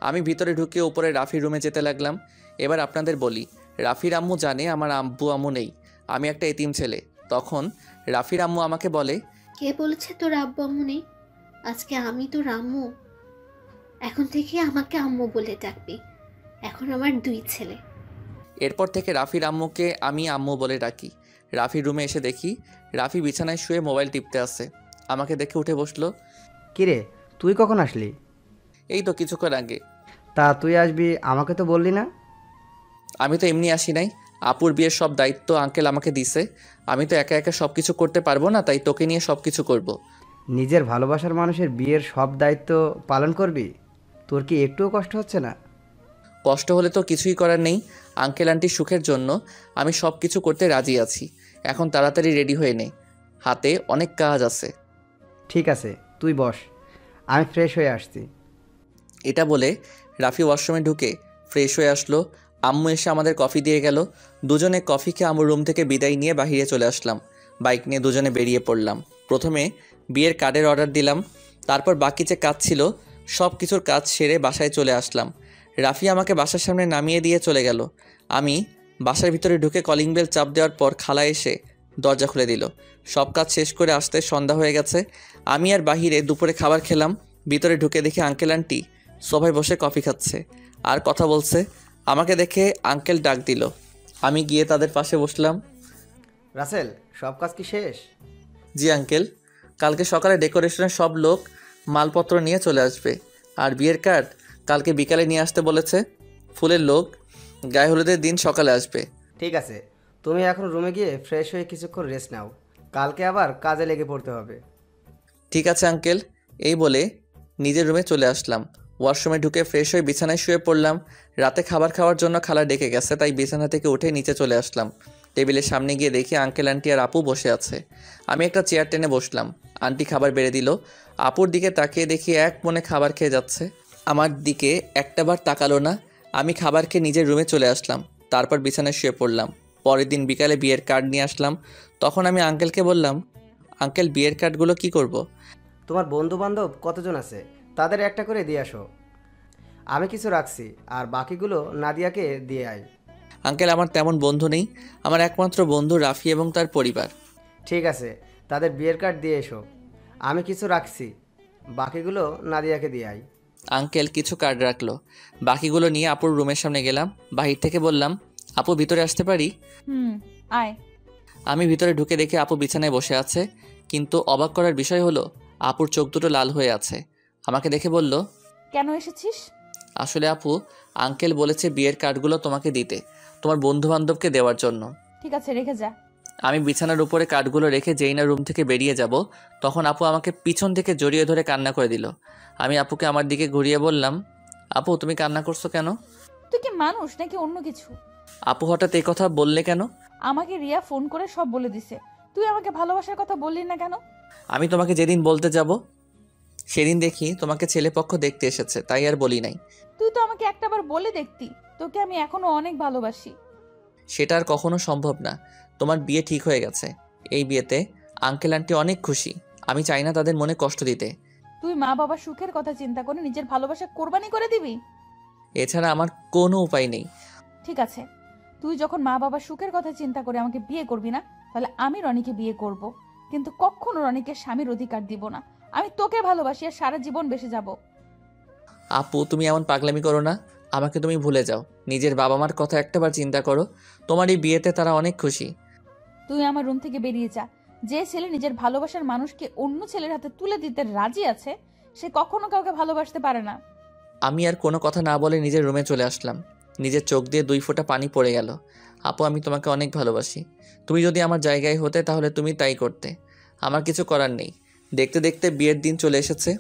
আমি ভিতরে ঢুকে উপরে রাফির রুমে যেতে লাগলাম। এবার আপনাদের বলি, রাফির আম্মু জানে আমার আব্বু আম্মু নেই, আমি একটা এতিম ছেলে। তখন রাফির আম্মু আমাকে বলে, কে বলেছে তোর আব্বু আম্মু নেই? আজকে আমি তোর আম্মু। এখন থেকে আমাকে আম্মু বলে ডাকবি। এখন আমার 2 ছেলে। এরপর থেকে রাফির আম্মুকে আমি আম্মু বলে ডাকি। রাফির রুমে এসে দেখি রাফি বিছানায় শুয়ে মোবাইল টিপতে আছে। আমাকে দেখে উঠে বসলো। কিরে, তুই কখন আসলি? এই তো কিছুক্ষণ আগে। তা তুই আসবি, আমাকে তো বললি না। আমি তো এমনি আসি নাই। আপুর বিয়ের সব দায়িত্ব আঙ্কেল আমাকে দিছে। আমি তো একা একা সব কিছু করতে পারবো না, তাই তোকে নিয়ে সব কিছু করব। নিজের ভালোবাসার মানুষের বিয়ের সব দায়িত্ব পালন করবি? তোর কি একটুও কষ্ট হচ্ছে না? কষ্ট হলে তো কিছুই করার নেই। আঙ্কেল আন্টির সুখের জন্য আমি সব কিছু করতে রাজি আছি। এখন তাড়াতাড়ি রেডি হয়ে নে, হাতে অনেক কাজ আছে। ঠিক আছে, তুই বস, আমি ফ্রেশ হয়ে আসছি। এটা বলে রাফি ওয়াশরুমে ঢুকে ফ্রেশ হয়ে আসলো। আম্মু এসে আমাদের কফি দিয়ে গেল। দুজনে কফি খেয়ে আম্মুর রুম থেকে বিদায় নিয়ে বাইরে চলে আসলাম। বাইক নিয়ে দুজনে বেরিয়ে পড়লাম। প্রথমে বিয়ের কার্ডের অর্ডার দিলাম, তারপর বাকি যে কাজ ছিল সব কিছুর কাজ সেরে বাসায় চলে আসলাম। রাফি আমাকে বাসার সামনে নামিয়ে দিয়ে চলে গেল। আমি বাসার ভিতরে ঢুকে কলিং বেল চাপ দেওয়ার পর খালা এসে দরজা খুলে দিল। সব কাজ শেষ করে আসতে সন্ধ্যা হয়ে গেছে। আমি আর বাহিরে দুপুরে খাবার খেলাম। ভিতরে ঢুকে দেখি আঙ্কেল আন্টি সোফায় বসে কফি খাচ্ছে আর কথা বলছে। আমাকে দেখে আঙ্কেল ডাক দিল। আমি গিয়ে তাদের পাশে বসলাম। রাসেল, সব কাজ কি শেষ? জি আঙ্কেল, কালকে সকালে ডেকোরেশনের সব লোক মালপত্র নিয়ে চলে আসবে, আর বিয়ের কার্ড কালকে বিকালে নিয়ে আসতে বলেছে। ফুলের লোক গায়ে হলুদের দিন সকালে আসবে। ঠিক আছে, তুমি এখন রুমে গিয়ে ফ্রেশ হয়ে কিছুক্ষণ রেস্ট নাও, কালকে আবার কাজে লেগে পড়তে হবে। ঠিক আছে আঙ্কেল, এই বলে নিজের রুমে চলে আসলাম। ওয়াশরুমে ঢুকে ফ্রেশ হয়ে বিছানায় শুয়ে পড়লাম। রাতে খাবার খাওয়ার জন্য খালা ডেকে গেছে, তাই বিছানা থেকে উঠে নিচে চলে আসলাম। টেবিলের সামনে গিয়ে দেখি আঙ্কেল আন্টি আর আপু বসে আছে। আমি একটা চেয়ার টেনে বসলাম। আন্টি খাবার বেড়ে দিল। আপুর দিকে তাকিয়ে দেখি এক মনে খাবার খেয়ে যাচ্ছে। আমার দিকে একটাবার তাকালো না। আমি খাবার খেয়ে নিজের রুমে চলে আসলাম। তারপর বিছানায় শুয়ে পড়লাম। পরের দিন বিকালে বিয়ের কার্ড নিয়ে আসলাম। তখন আমি আঙ্কেলকে বললাম, আঙ্কেল বিয়ের কার্ডগুলো কি করব? তোমার বন্ধু বান্ধব কতজন আছে তাদের একটা করে দিয়ে আসো, আমি কিছু রাখছি, আর বাকিগুলো নাদিয়াকে দিয়ে আয়। আঙ্কেল আমার তেমন বন্ধু নেই, আমার একমাত্র বন্ধু রাফি এবং তার পরিবার। ঠিক আছে, তাদের বিয়ের কার্ড দিয়ে এসো, আমি কিছু রাখছি, বাকিগুলো নাদিয়াকে দিয়ে আয়। আঙ্কেল কিছু কার্ড রাখলো। বাকিগুলো নিয়ে আপুর রুমের সামনে গেলাম। বাহির থেকে বললাম, আপু ভিতরে আসতে পারি? আয়। আমি ভিতরে ঢুকে দেখে আপু বিছানায় বসে আছে, কিন্তু অবাক করার বিষয় হলো আপুর চোখ দুটো লাল হয়ে আছে। আমাকে দেখে বলল, কেন এসেছিস? আসলে আপু, আঙ্কেল বলেছে বিয়ের কার্ডগুলো তোমাকে দিতে, তোমার বন্ধু বান্ধবকে দেওয়ার জন্য। ঠিক আছে, রেখে যা। আমি বিছানার উপরে কার্ডগুলো রেখে যেই না রুম থেকে বেরিয়ে যাব, তখন আপু আমাকে পিছন থেকে জড়িয়ে ধরে কান্না করে দিল। আমি আপুকে আমার দিকে ঘুরিয়ে বললাম, আপু তুমি কান্না করছো কেন? তুই কি মানুষ নাকি অন্য কিছু? আপু হঠাৎ এই কথা বললে কেন? আমাকে রিয়া ফোন করে সব বলে দিছে। তুই আমাকে ভালোবাসার কথা বললি না কেন? আমি তোমাকে যেদিন বলতে যাব সেদিন দেখি তোমাকে ছেলেপক্ষ দেখতে এসেছে, তাই আর বলি নাই। তুই তো আমাকে একটাবার বলে দেখতি, তোকে আমি এখনো অনেক ভালোবাসি। সেটা আর কখনো সম্ভব না। তোমার বিয়ে ঠিক হয়ে গেছে। এই বিয়েতে আঙ্কেল আন্টি অনেক খুশি। আমি চাই না তাদের মনে কষ্ট দিতে। তুই মা বাবার সুখের কথা চিন্তা করে নিজের ভালোবাসা কোরবানি করে দিবি? এছাড়া আমার কোনো উপায় নেই। ঠিক আছে, তুই যখন মা বাবার সুখের কথা চিন্তা করে আমাকে বিয়ে করবি না, তাহলে আমি রনিকে বিয়ে করব, কিন্তু কখনো রনিকে স্বামীর অধিকার দিব না। আমি তোকে ভালোবাসি আর সারা জীবন বেঁচে যাব। আপু তুমি এমন পাগলামি করো না। আমাকে তুমি ভুলে যাও। নিজের বাবা মার কথা একটাবার চিন্তা করো। তোমার এই বিয়েতে তারা অনেক খুশি। তুই আমার রুম থেকে বেরিয়ে যা। যে ছেলে নিজের ভালোবাসার মানুষকে অন্য ছেলের হাতে তুলে দিতে রাজি আছে, সে কখনো কাউকে ভালোবাসতে পারে না। আমি আর কোনো কথা না বলে নিজের রুমে চলে আসলাম। নিজের চোখ দিয়ে 2 ফোঁটা পানি পড়ে গেল। আপু আমি তোমাকে অনেক ভালোবাসি। তুমি যদি আমার জায়গায় হতে তাহলে তুমি তাই করতে। আমার কিছু করার নেই। দেখতে দেখতে বিয়ের দিন চলে এসেছে।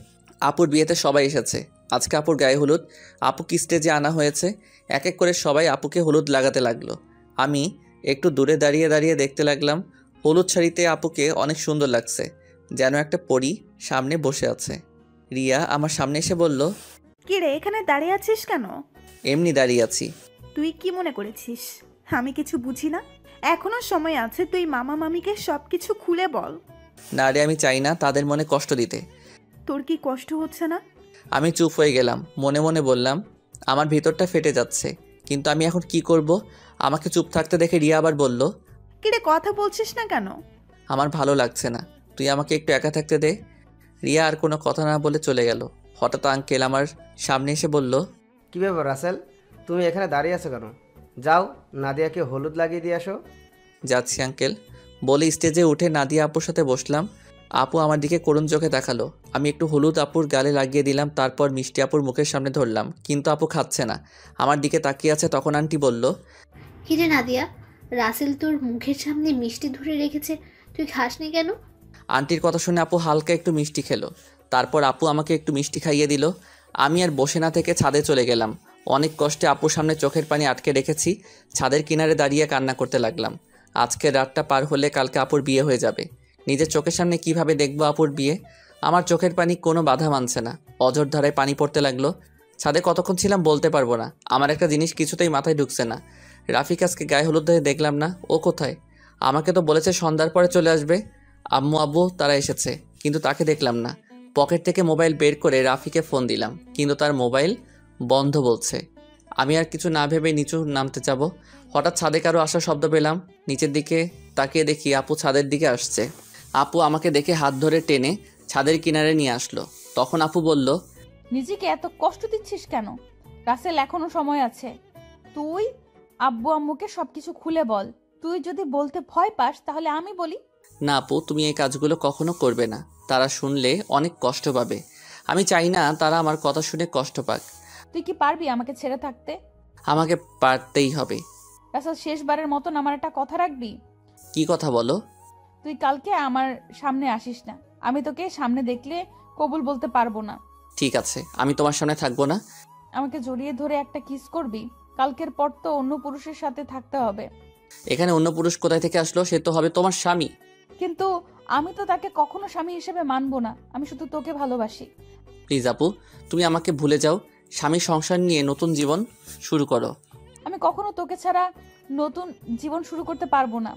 আপুর বিয়েতে সবাই এসেছে। আজকে আপুর গায়ে হলুদ। আপুকে স্টেজে আনা হয়েছে। এক এক করে সবাই আপুকে হলুদ লাগাতে লাগলো। আমি একটু দূরে দাঁড়িয়ে দাঁড়িয়ে দেখতে লাগলাম। হলুদ শাড়িতে আপুকে অনেক সুন্দর লাগছে, যেন একটা পরী সামনে বসে আছে। রিয়া আমার সামনে এসে বলল, কি রে, এখানে দাঁড়িয়ে আছিস কেন? এমনি দাঁড়িয়ে আছি। তুই কি মনে করেছিস আমি কিছু বুঝি না? এখনো সময় আছে, তুই মামা মামিকে সবকিছু খুলে বল। না রে, আমি চাই না তাদের মনে কষ্ট দিতে। তোর কি কষ্ট হচ্ছে না? আমি চুপ হয়ে গেলাম। মনে মনে বললাম, আমার ভিতরটা ফেটে যাচ্ছে, কিন্তু আমি এখন কি করব? আমাকে চুপ থাকতে দেখে রিয়া আবার বলল, কি রে, কথা বলছিস না কেন? আমার ভালো লাগছে না, তুই আমাকে একটু একা থাকতে দে। রিয়া আর কোনো কথা না বলে চলে গেল। হঠাৎ আঙ্কেল আমার সামনে এসে বলল, কী ব্যাপার রাসেল, তুমি এখানে দাঁড়িয়ে আছো কেন? যাও নাদিয়াকে হলুদ লাগিয়ে দিয়ে আসো। যাচ্ছি আঙ্কেল বলে স্টেজে উঠে নাদিয়া আপুর সাথে বসলাম। আপু আমার দিকে করুণ চোখে তাকালো। আমি একটু হলুদ আপুর গালে লাগিয়ে দিলাম, তারপর মিষ্টি আপুর মুখের সামনে ধরলাম, কিন্তু আপু খাচ্ছে না, আমার দিকে তাকিয়ে আছে। তখন আন্টি বলল, কিরে নাদিয়া, রাসেল তোর মুখের সামনে মিষ্টি ধরে রেখেছে, তুই খাসনি কেন? আন্টির কথা শুনে আপু হালকা একটু মিষ্টি খেলো। তারপর আপু আমাকে একটু মিষ্টি খাইয়ে দিল। আমি আর বসে না থেকে ছাদে চলে গেলাম। অনেক কষ্টে আপুর সামনে চোখের পানি আটকে রেখেছি। ছাদের কিনারে দাঁড়িয়ে কান্না করতে লাগলাম। আজকে রাতটা পার হলে কালকে আপুর বিয়ে হয়ে যাবে। নিজের চোখের সামনে কিভাবে দেখবো আপুর বিয়ে? আমার চোখের পানি কোনো বাধা মানছে না, অঝোর ধারায় পানি পড়তে লাগলো। ছাদে কতক্ষণ ছিলাম বলতে পারবো না। আমার একটা জিনিস কিছুতেই মাথায় ঢুকছে না, রাফিক আজকে গায়ে হলুদ হয়ে দেখলাম না, ও কোথায়? আমাকে তো বলেছে সন্ধ্যার পরে চলে আসবে, আম্মু আব্বু তারা এসেছে, কিন্তু তাকে দেখলাম না। পকেট থেকে মোবাইল বের করে রাফিকে ফোন দিলাম, কিন্তু তার মোবাইল বন্ধ বলছে। আমি আর কিছু না ভেবে নিচু নামতে যাব, হঠাৎ ছাদে কারো আসার শব্দ পেলাম। নিচের দিকে তাকিয়ে দেখি আপু ছাদের দিকে আসছে। আপু আমাকে দেখে হাত ধরে টেনে ছাদের কিনারে নিয়ে আসলো। তখন আপু বলল, নিজেকে এত কষ্ট দিচ্ছিস কেন? রাসেল, এখনো সময় আছে। তুই আব্বু আম্মুকে সবকিছু খুলে বল। তুই যদি বলতে ভয় পাস তাহলে আমি বলি। না আপু, তুমি এই কাজগুলো কখনো করবে না, তারা শুনলে অনেক কষ্ট পাবে। আমি চাই না তারা আমার কথা শুনে কষ্ট পাক। তুই কি পারবি আমাকে ছেড়ে থাকতে? আমাকে পারতেই হবে। রাসেল, শেষবারের মতন আমার একটা কথা রাখবি? কি কথা বলো? তুই কালকে আমার সামনে আসিস না। আমি তোকে সামনে দেখলে কবুল বলতে পারবো না। ঠিক আছে, আমি তোমার সামনে থাকবো না। আমাকে জড়িয়ে ধরে একটা কিস করবি। কালকের পর তো অন্য পুরুষের সাথে থাকতে হবে। এখানে অন্য পুরুষ কোথায় থেকে আসলো? সে তো হবে তোমার স্বামী। কিন্তু আমি তো তাকে কখনো স্বামী হিসেবে মানবো না। আমি শুধু তোকে ভালোবাসি। প্লিজ আপু, তুমি আমাকে ভুলে যাও, স্বামী সংসার নিয়ে নতুন জীবন শুরু করো। আমি কখনো তোকে ছাড়া নতুন জীবন শুরু করতে পারবো না।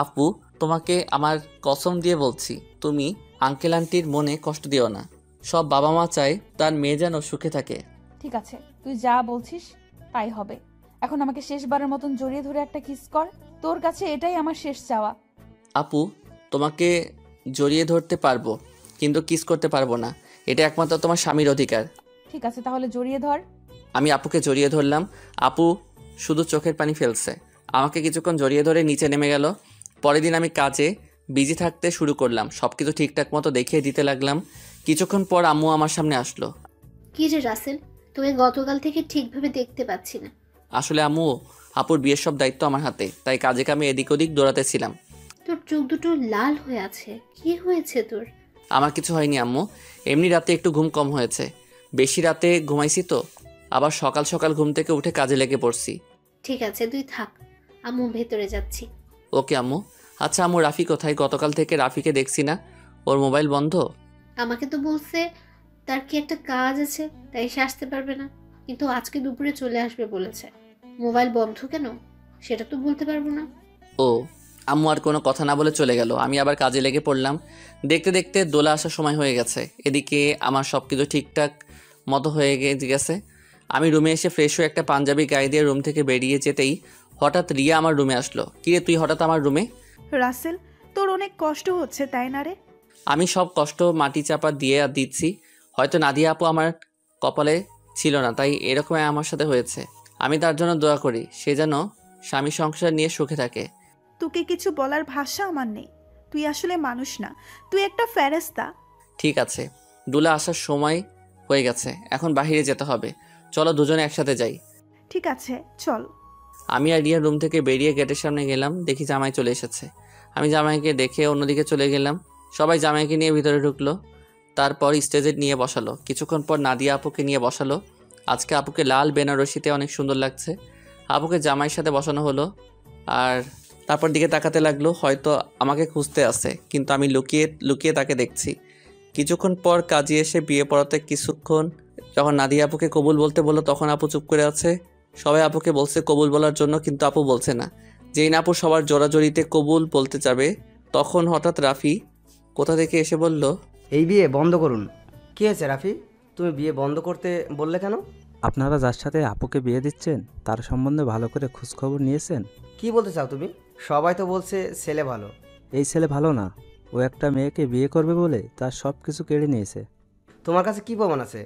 আপু, তোমাকে আমার কসম দিয়ে বলছি, তুমি আঙ্কেল আন্টির মনে কষ্ট দিও না। সব বাবা মা চায় তার মেয়ে যেন সুখে থাকে। ঠিক আছে, তুই যা বলছিস তাই হবে। এখন আমাকে শেষবারের মতন জড়িয়ে ধরে একটা কিস কর। তোর কাছে এটাই আমার শেষ চাওয়া। আপু, তোমাকে জড়িয়ে ধরতে পারবো, কিন্তু কিস করতে পারবো না। এটা একমাত্র তোমার স্বামীর অধিকার। ঠিক আছে, তাহলে জড়িয়ে ধর। আমি আপুকে জড়িয়ে ধরলাম। আপু শুধু চোখের পানি ফেলছে। আমাকে কিছুক্ষণ জড়িয়ে ধরে নিচে নেমে গেল। পরের দিন আমি কাজে বিজি থাকতে শুরু করলাম, সব কিছু ঠিকঠাক মতো দেখিয়ে দিতে লাগলাম। কিছুক্ষণ পর আম্মু আমার সামনে আসলো। কি রে রাসেল, তোকে গতকাল থেকে ঠিকভাবে দেখতে পাচ্ছি না। আসলে আম্মু, আপুর বিয়ের সব দায়িত্ব আমার হাতে, তাই কাজে কামে এদিক ওদিক দৌড়াতেছিলাম। তোর চোখ দুটো লাল হয়ে আছে, কি হয়েছে তোর? আমার কিছু হয়নি আম্মু, এমনি রাতে একটু ঘুম কম হয়েছে। বেশি রাতে ঘুমাইছি তো, আবার সকাল সকাল ঘুম থেকে উঠে কাজে লেগে পড়ছি। ঠিক আছে, তুই থাক, আম্মু ভেতরে যাচ্ছি। ওকে আম্মু। আচ্ছা আম্মু, রাফি কোথায়? গতকাল থেকে রাফিকে দেখছি না, ওর মোবাইল বন্ধ। আমাকে তো বলছে তার কি একটা কাজ আছে, তাই সে আসতে পারবে না, কিন্তু আজকে দুপুরে চলে আসবে বলেছে। মোবাইল বন্ধ কেন সেটা তো বলতে পারবো না। ও, আম্মু আর কোনো কথা না বলে চলে গেল। আমি আবার কাজে লেগে পড়লাম। দেখতে দেখতে দোলা আসার সময় হয়ে গেছে। এদিকে আমার সব কিছু ঠিকঠাক মতো হয়ে গেছে। আমি রুমে এসে ফ্রেশ হয়ে একটা পাঞ্জাবি গায়ে দিয়ে রুম থেকে বেরিয়ে যেতেই হঠাৎ রিয়া আমার রুমে আসলো। কিরে তুই হঠাৎ আমার রুমে? রাসেল, তোর অনেক কষ্ট হচ্ছে তাই না রে? আমি সব কষ্ট মাটি চাপা দিয়ে আর দিচ্ছি। হয়তো নাদিয়া আপু আমার কপালে ছিল না, তাই এরকম আমার সাথে হয়েছে। আমি তার জন্য দোয়া করি, সে যেন স্বামী সংসার নিয়ে সুখে থাকে। তোকে কিছু বলার ভাষা আমার নেই। তুই আসলে মানুষ না, তুই একটা ফেরেশতা। ঠিক আছে, দুলা আসার সময় হয়ে গেছে, এখন বাইরে যেতে হবে। চলো দুজনে একসাথে যাই। ঠিক আছে, চল। আমি আর রিয়া রুম থেকে বেরিয়ে গেটের সামনে গেলাম, দেখি জামাই চলে এসেছে। আমি জামাইকে দেখে অন্যদিকে চলে গেলাম। সবাই জামাইকে নিয়ে ভিতরে ঢুকলো, তারপর স্টেজে নিয়ে বসালো। কিছুক্ষণ পর নাদিয়া আপুকে নিয়ে বসালো। আজকে আপুকে লাল বেনারসিতে অনেক সুন্দর লাগছে। আপুকে জামাইয়ের সাথে বসানো হলো, আর তারপর দিকে তাকাতে লাগলো, হয়তো আমাকে খুঁজতে আসে, কিন্তু আমি লুকিয়ে লুকিয়ে তাকে দেখছি। কিছুক্ষণ পর কাজে এসে বিয়ে পড়াতে কিছুক্ষণ যখন নাদিয়া আপুকে কবুল বলতে বললো, তখন আপু চুপ করে আছে। সবাই আপুকে বলছে কবুল বলার জন্য, কিন্তু আপু বলছে না। যেই না আপু সবার জোরাজোরিতে কবুল বলতে যাবে, তখন হঠাৎ রাফি কোথা থেকে এসে বলল, এই বিয়ে বন্ধ করুন। কী হয়েছে রাফি, তুমি বিয়ে বন্ধ করতে বললে কেন? আপনারা যার সাথে আপুকে বিয়ে দিচ্ছেন তার সম্বন্ধে ভালো করে খোঁজখবর নিয়েছেন? কি বলতে চাও তুমি? সবাই তো বলছে ছেলে ভালো। এই ছেলে ভালো না, ও একটা মেয়েকে বিয়ে করবে বলে তার সব কিছু কেড়ে নিয়েছে। তোমার কাছে কি প্রমাণ আছে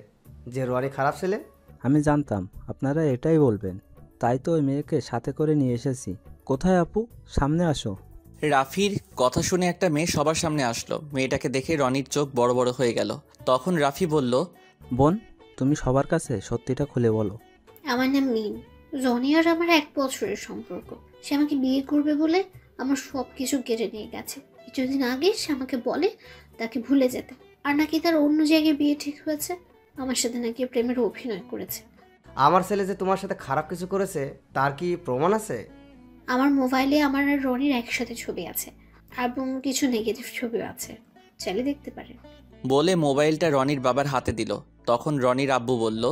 যে রনি খারাপ ছেলে? আমি জানতাম আপনারা এটাই বলবেন, তাই তো ওই মেয়েকে সাথে করে নিয়ে এসেছি। কোথায় আপু, সামনে আসো। রাফির কথা শুনে একটা মেয়ে সবার সামনে আসলো। মেয়েটাকে দেখে রনির চোখ বড় বড় হয়ে গেল। তখন রাফি বলল, বোন, তুমি সবার কাছে সত্যিটা খুলে বলো। আমার নাম মিম। রনি আর আমার 1 বছরের সম্পর্ক। সে আমাকে বিয়ে করবে বলে আমার সব কিছু কেড়ে নিয়ে গেছে। কিছুদিন আগে সে আমাকে বলে তাকে ভুলে যেতে, আর নাকি তার অন্য জায়গায় বিয়ে ঠিক হয়েছে। আমার সাথে নাকি প্রেমের অভিনয় করেছে। আমার ছেলে যে তোমার সাথে খারাপ কিছু করেছে তার কি প্রমাণ আছে? আমার মোবাইলে আমার আর রনির একসাথে ছবি আছে, এবং কিছু নেগেটিভ ছবিও আছে, চাইলে দেখতে পারেন। বলে মোবাইলটা রনির বাবার হাতে দিল। তখন রনির আব্বু বলল,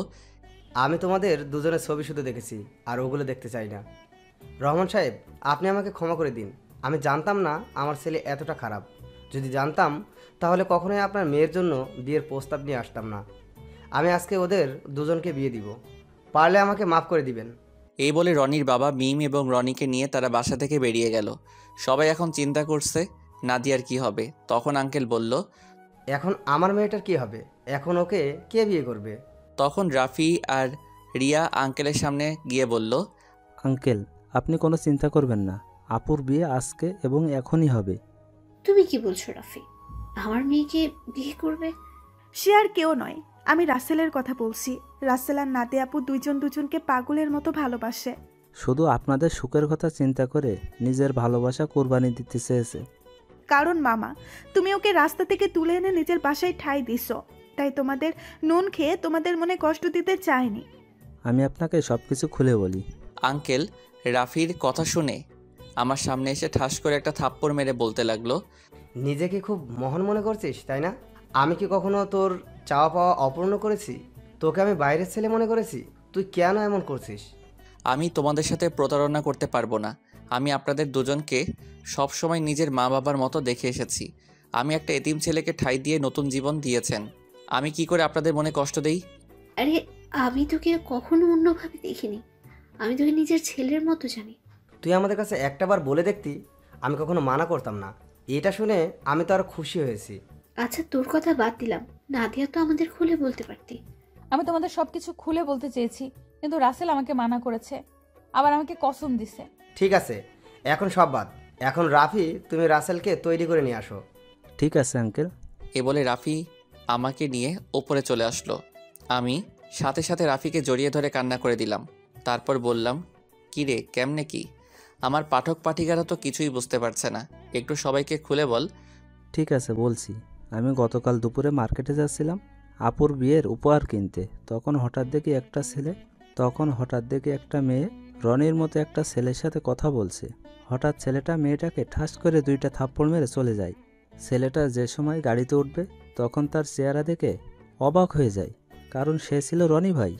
আমি তোমাদের দুজনের ছবি শুধু দেখেছি, আর ওগুলো দেখতে চাই না। রহমান সাহেব, আপনি আমাকে ক্ষমা করে দিন। আমি জানতাম না আমার ছেলে এতটা খারাপ। যদি জানতাম তাহলে কখনোই আপনার মেয়ের জন্য বিয়ের প্রস্তাব নিয়ে আসতাম না। আমি আজকে ওদের দুজনকে বিয়ে দিব। পারলে আমাকে মাফ করে দিবেন। এই বলে রনির বাবা মিম এবং রনিকে নিয়ে তারা বাসা থেকে বেরিয়ে গেল। সবাই এখন চিন্তা করছে নাদিয়ার কি হবে। তখন আঙ্কেল বলল, এখন আমার মেয়েটার কি হবে? এখন ওকে কে বিয়ে করবে? তখন রাফি আর রিয়া আঙ্কেলের সামনে গিয়ে বলল, আঙ্কেল, আপনি কোনো চিন্তা করবেন না, আপুর বিয়ে আজকে এবং এখনই হবে। তুমি কি বলছো রাফি? আমার মেয়েকে বিয়ে করবে? সে আর কেউ নয়, আমি রাসেলের কথা বলছি। রাসেল আর নাদিয়া আপু দুজনকে পাগলের মতো ভালোবাসে। শুধু আপনাদের সুখের কথা চিন্তা করে নিজের ভালোবাসা কোরবানি দিতে চেয়েছে। কারণ মামা, তুমি ওকে রাস্তা থেকে তুলে এনে নিজের বাসায় ঠাঁই দিছো, তাই তোমাদের নুন খেয়ে তোমাদের মনে কষ্ট দিতে চাইনি। আমি আপনাকে সব কিছু খুলে বলি। আঙ্কেল রাফির কথা শুনে আমার সামনে এসে ঠাস করে একটা থাপ্পড় মেরে বলতে লাগলো, নিজেকে খুব মহান মনে করছিস, তাই না? আমি কি কখনো তোর চাওয়া পাওয়া অপূর্ণ করেছি? তোকে আমি বাইরের ছেলে মনে করেছি? তুই কেন এমন করছিস? আমি তোমাদের সাথে প্রতারণা করতে পারবো না। আমি আপনাদের দুজনকে সবসময় নিজের মা বাবার মতো দেখে এসেছি। আমি একটা এতিম ছেলেকে ঠাঁই দিয়ে নতুন জীবন দিয়েছেন। আমি কি করে আপনাদের মনে কষ্ট দেই? আরে আমি তোকে কখনো অন্যভাবে দেখিনি। আমি তোকে নিজের ছেলের মতো জানি। তুই আমাদের কাছে একটাবার বলে দেখতি, আমি কখনো মানা করতাম না। এটা শুনে আমি তো আরো খুশি হয়েছি। আচ্ছা তোর কথা বাদ দিলাম, নাদিয়া তো আমাদের খুলে বলতে পারতি। আমি তোমাদের সবকিছু খুলে বলতে চেয়েছি, কিন্তু রাসেল আমাকে মানা করেছে, আবার আমাকে কসম দিছে। ঠিক আছে, এখন সব বাদ। এখন রাফি, তুমি রাসেলকে তৈরি করে নিয়ে আসো। ঠিক আছে আঙ্কেল। এ বলে রাফি আমাকে নিয়ে ওপরে চলে আসলো। আমি সাথে সাথে রাফিকে জড়িয়ে ধরে কান্না করে দিলাম। তারপর বললাম, কি রে, কেমনে কি? আমার পাঠক পাঠিকারা তো কিছুই বুঝতে পারছে না, একটু সবাইকে খুলে বল। ঠিক আছে, বলছি। আমি গতকাল দুপুরে মার্কেটে যাচ্ছিলাম আপুর বিয়ের উপহার কিনতে। তখন হঠাৎ দেখি একটা মেয়ে রনির মতো একটা ছেলের সাথে কথা বলছে। হঠাৎ ছেলেটা মেয়েটাকে ঠাস করে 2টা থাপ্পড় মেরে চলে যায়। ছেলেটা যে সময় গাড়িতে উঠবে তখন তার চেহারা দেখে অবাক হয়ে যায়, কারণ সে ছিল রনি ভাই।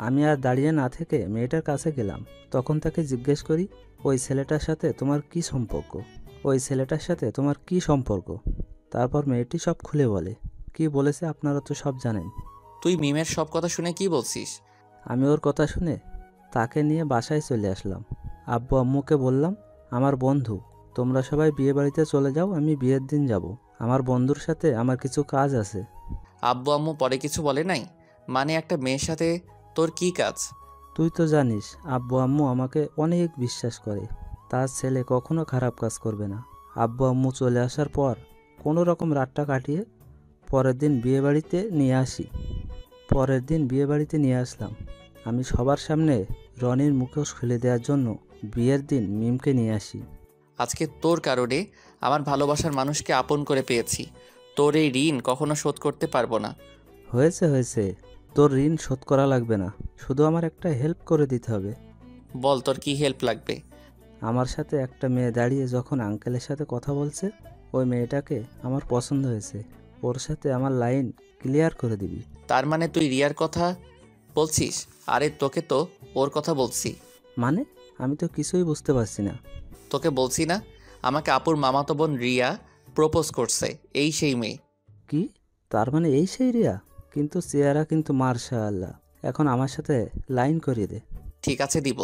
আমি আর দাঁড়িয়ে না থেকে মেয়েটার কাছে গেলাম। তখন তাকে জিজ্ঞেস করি, ওই ছেলেটার সাথে তোমার কি সম্পর্ক? তারপর মেয়েটি সব খুলে বলে। কি বলেছে আপনারা তো সব জানেন। তুই মিমের সব কথা শুনে কি বলছিস? আমি ওর কথা শুনে তাকে নিয়ে বাসায় চলে আসলাম। আব্বু আম্মুকে বললাম, আমার বন্ধু, তোমরা সবাই বিয়ে বাড়িতে চলে যাও, আমি বিয়ের দিন যাব। আমার বন্ধুর সাথে আমার কিছু কাজ আছে। আব্বু আম্মু পরে কিছু বলে নাই? মানে একটা মেয়ের সাথে তোর কি কাজ? তুই তো জানিস আব্বু আম্মু আমাকে অনেক বিশ্বাস করে, তার ছেলে কখনো খারাপ কাজ করবে না। আব্বু আম্মু চলে আসার পর কোনো রকম রাতটা কাটিয়ে পরের দিন বিয়ে বাড়িতে নিয়ে আসলাম। আমি সবার সামনে রনির মুখোশ খুলে দেওয়ার জন্য বিয়ের দিন মিমকে নিয়ে আসি। আজকে তোর কারণে আমার ভালোবাসার মানুষকে আপন করে পেয়েছি। তোর এই ঋণ কখনো শোধ করতে পারবো না। হয়েছে, তোর ঋণ শোধ করা লাগবে না, শুধু আমার একটা হেল্প করে দিতে হবে। বল, তোর কি হেল্প লাগবে? আমার সাথে একটা মেয়ে দাঁড়িয়ে যখন আঙ্কেলের সাথে কথা বলছে, ওই মেয়েটাকে আমার পছন্দ হয়েছে। ওর সাথে আমার লাইন ক্লিয়ার করে দিবি। তার মানে তুই রিয়ার কথা বলছিস? আরে তোকে তো ওর কথা বলছি। মানে? আমি তো কিছুই বুঝতে পারছি না। তোকে বলছি না, আমাকে আপুর মামাতো বোন রিয়া প্রপোজ করছে, এই সেই মেয়ে। কি? তার মানে এই সেই রিয়া? কিন্তু চেহারা কিন্তু মার্শাআল্লাহ। এখন আমার সাথে লাইন করিয়ে দে। ঠিক আছে, দিব,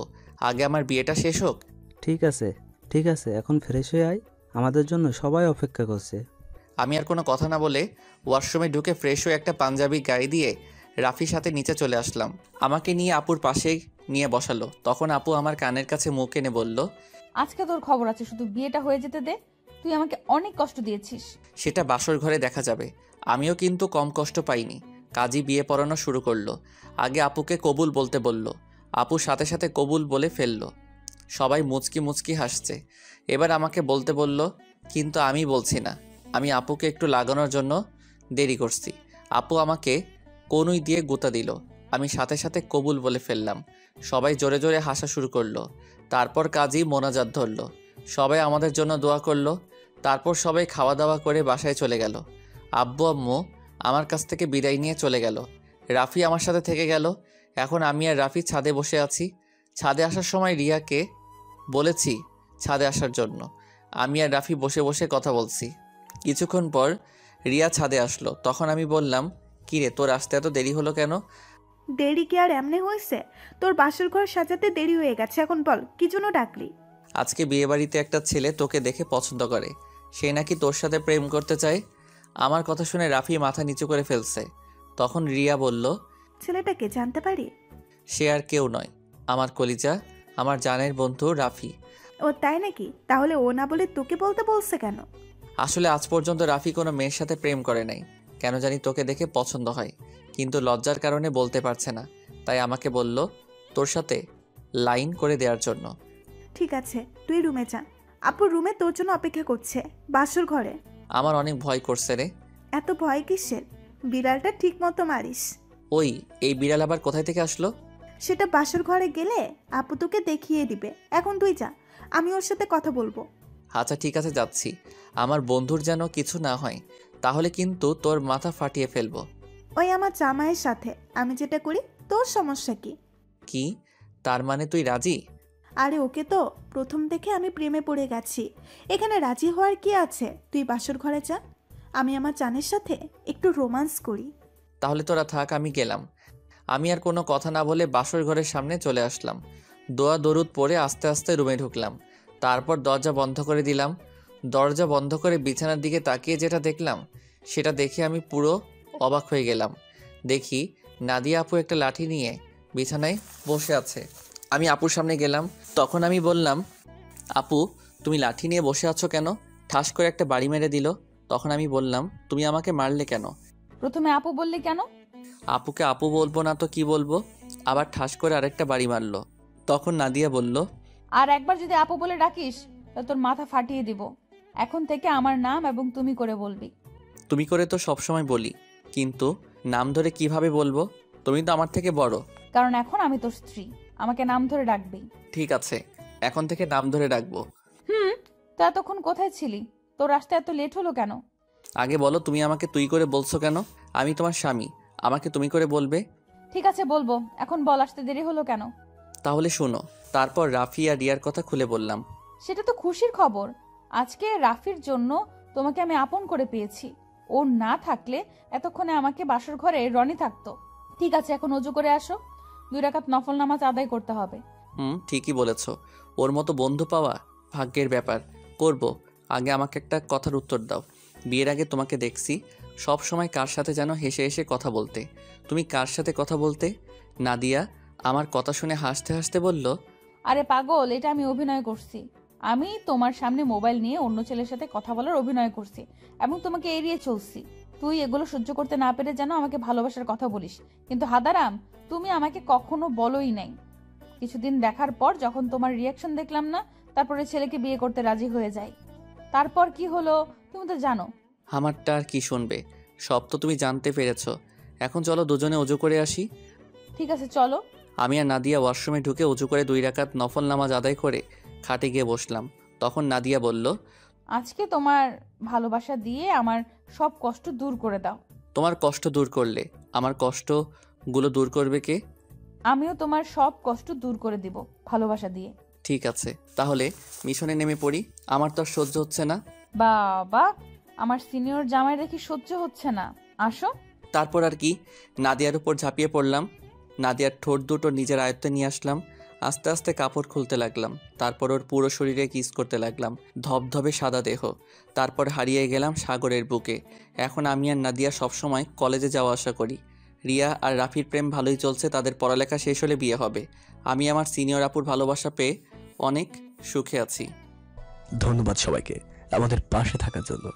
আগে আমার বিয়েটা শেষ হোক। ঠিক আছে, এখন ফ্রেশ হয়ে আয়, আমাদের জন্য সবাই অপেক্ষা করছে। আমি আর কোনো কথা না বলে ওয়াশরুমে ঢুকে ফ্রেশ হয়ে একটা পাঞ্জাবি গায়ে দিয়ে রাফির সাথে নিচে চলে আসলাম। আমাকে নিয়ে আপুর পাশে নিয়ে বসালো। তখন আপু আমার কানের কাছে মুখ এনে বলল, আজকে তোর খবর আছে, শুধু বিয়েটা হয়ে যেতে দে। তুই আমাকে অনেক কষ্ট দিয়েছিস। সেটা বাসর ঘরে দেখা যাবে। আমিও কিন্তু কম কষ্ট পাইনি। কাজী বিয়ে পড়ানো শুরু করলো। আগে আপুকে কবুল বলতে বলল। আপু সাথে সাথে কবুল বলে ফেললো। সবাই মুচকি মুচকি হাসছে। এবার আমাকে বলতে বলল, কিন্তু আমি বলছি না। আমি আপুকে একটু লাগানোর জন্য দেরি করছি। আপু আমাকে কনুই দিয়ে গুঁতা দিল। আমি সাথে সাথে কবুল বলে ফেললাম। সবাই জোরে জোরে হাসা শুরু করলো। তারপর কাজী মোনাজাত ধরলো। সবাই আমাদের জন্য দোয়া করলো। তারপর সবাই খাওয়া দাওয়া করে বাসায় চলে গেল। আব্বু আম্মু আমার কাছ থেকে বিদায় নিয়ে চলে গেল। রাফি আমার সাথে থেকে গেল। এখন আমি আর রাফি ছাদে বসে আছি। ছাদে আসার সময় রিয়াকে বলেছি ছাদে আসার জন্য। আমি আর রাফি বসে বসে কথা বলছি। কিছুক্ষণ পর রিয়া ছাদে আসলো। তখন আমি বললাম, কিরে তোর আসতে এত দেরি হলো কেন? দেরি কি আর এমনি হয়েছে? তোর বাসর ঘর সাজাতে দেরি হয়ে গেছে। এখন বল, কি জন্য ডাকলি? আজকে বিয়েবাড়িতে একটা ছেলে তোকে দেখে পছন্দ করে, সে নাকি তোর সাথে প্রেম করতে চায়। আমার কথা শুনে রাফি মাথা নিচু করে ফেলছে। তখন রিয়া বলল, ছেলেটাকে জানতে পারি? সে আর কেউ নয়, আমার কলিজা, আমার জানের বন্ধু রাফি। ও তাই নাকি? তাহলে ও না বলে তোকে বলতে বলছে কেন? আসলে আজ পর্যন্ত রাফি কোনো মেয়ের সাথে প্রেম করে নাই। কেন জানি তোকে দেখে পছন্দ হয়, কিন্তু লজ্জার কারণে বলতে পারছে না। তাই আমাকে বলল তোর সাথে লাইন করে দেওয়ার জন্য। ঠিক আছে, তুই রুমে যা। আপু রুমে তোর জন্য অপেক্ষা করছে, বাসর ঘরে। আমার অনেক ভয় করছে রে। এত ভয় কিসের? বিড়ালটা ঠিক মতো মারিস। ওই, এই বিড়াল আবার কোথায় থেকে আসলো? সেটা বাসর ঘরে গেলে আপু তোকে দেখিয়ে দিবে। এখন তুই যা, আমি ওর সাথে কথা বলবো। আচ্ছা ঠিক আছে, যাচ্ছি। আমার বন্ধুর যেন কিছু না হয়, তাহলে কিন্তু তোর মাথা ফাটিয়ে ফেলবো। ওই আমার জামাইয়ের সাথে আমি যেটা করি, তোর সমস্যা কি? কি? তার মানে তুই রাজি? আরে ওকে তো প্রথম থেকে আমি প্রেমে পড়ে গেছি। এখানে রাজি হওয়ার কি আছে? তুই বাসর ঘরে যা, আমি আমার জানের সাথে একটু রোমান্স করি। তাহলে তোরা থাক, আমি গেলাম। আমি আর কোনো কথা না বলে বাসর ঘরের সামনে চলে আসলাম। দোয়া দরুদ পরে আস্তে আস্তে রুমে ঢুকলাম। তারপর দরজা বন্ধ করে দিলাম। দরজা বন্ধ করে বিছানার দিকে তাকিয়ে যেটা দেখলাম, সেটা দেখে আমি পুরো অবাক হয়ে গেলাম। দেখি নাদিয়া আপু একটা লাঠি নিয়ে বিছানায় বসে আছে। আমি আপুর সামনে গেলাম। তখন আমি বললাম, আপু তুমি লাঠি নিয়ে বসে আছো কেন? ঠাস করে একটা বাড়ি মেরে দিল। তখন আমি বললাম, তুমি আমাকে মারলে কেন? প্রথমে আপু বললি কেন? আপুকে আপু বলবো না তো কি বলবো? আবার ঠাস করে আরেকটা বাড়ি মারলো। তখন নাদিয়া বলল, আর একবার যদি আপু বলে ডাকিস তাহলে তোর মাথা ফাটিয়ে দিব। এখন থেকে আমার নাম এবং তুমি করে বলবি। তুমি করে তো সবসময় বলি, কিন্তু নাম ধরে কিভাবে বলবো? তুমি তো আমার থেকে বড়। কারণ এখন আমি তোর স্ত্রী, আমাকে নাম ধরে ডাকবি। ঠিক আছে, এখন থেকে নাম ধরে ডাকবো। তো এতক্ষণ কোথায় ছিলি? তোর আসতে এত লেট হলো কেন? আগে বলো, তুমি আমাকে তুই করে বলছো কেন? আমি তোমার স্বামী, আমাকে তুমি করে বলবে। ঠিক আছে বলবো, এখন বল আসতে দেরি হলো কেন? তাহলে শোনো। তারপর রাফি আর রিয়ার কথা খুলে বললাম। সেটা তো খুশির খবর। আজকে রাফির জন্য তোমাকে আমি আপন করে পেয়েছি। ও না থাকলে এতক্ষণে আমাকে বাসর ঘরে রনি থাকতো। ঠিক আছে, এখন অজু করে আসো, 2 রাকাত নফল নামাজ আদায় করতে হবে। ঠিকই বলেছ। ওর মতো বন্ধু পাওয়া ভাগ্যের ব্যাপার। করব। আগে আমাকে একটা কথার উত্তর দাও। বিয়ের আগে তোমাকে দেখছি সব সময় কার সাথে যেন হেসে হেসে কথা বলতে। তুমি কার সাথে কথা বলতে? নাদিয়া আমার কথা শুনে হাসতে হাসতে বলল, আরে পাগল, এটা আমি অভিনয় করছি। আমি তোমার সামনে মোবাইল নিয়ে অন্য ছেলের সাথে কথা বলার অভিনয় করছি এবং তোমাকে এড়িয়ে চলছি। তুই এগুলো সহ্য করতে না পেরে যেন আমাকে ভালোবাসার কথা বলিস, কিন্তু হাদারাম তুমি আমাকে কখনো বলোই নাই। কিছুদিন দেখার পর যখন তোমার রিয়াকশন দেখলাম না, তারপরে ছেলেকে বিয়ে করতে রাজি হয়ে যাই। তারপর কি হলো তুমি তো জানো। আমারটা আর কি শুনবে? সব তো তুমি জানতে পেরেছ। এখন চলো দুজনে অজু করে আসি। ঠিক আছে চলো। আমি আর নাদিয়া ওয়াশরুমে ঢুকে অজু করে 2 রাকাত নফল নামাজ আদায় করে খাটে গিয়ে বসলাম। তখন নাদিয়া বলল, আজকে তোমার ভালোবাসা দিয়ে আমার সব কষ্ট দূর করে দাও। তোমার কষ্ট দূর করলে আমার কষ্টগুলো দূর করবে কে? আমিও তোমার সব কষ্ট দূর করে দিব ভালোবাসা দিয়ে। ঠিক আছে, তাহলে মিশনে নেমে পড়ি। আমার তো আর সহ্য হচ্ছে না। বাবা, আমার সিনিয়র জামাই দেখি সহ্য হচ্ছে না, আসো। তারপর আর কি, নাদিয়ার উপর ঝাঁপিয়ে পড়লাম। নাদিয়ার ঠোঁট দুটো নিজের আয়ত্তে নিয়ে আসলাম। আস্তে আস্তে কাপড় খুলতে লাগলাম। তারপর ওর পুরো শরীরে কিস করতে লাগলাম। ধবধবে সাদা দেহ। তারপর হারিয়ে গেলাম সাগরের বুকে। এখন আমি আর নাদিয়া সবসময় কলেজে যাওয়া আসা করি। রিয়া আর রাফির প্রেম ভালোই চলছে, তাদের পড়ালেখা শেষ হলে বিয়ে হবে। আমি আমার সিনিয়র আপুর ভালোবাসা পেয়ে অনেক সুখে আছি। ধন্যবাদ সবাইকে আমাদের পাশে থাকার জন্য।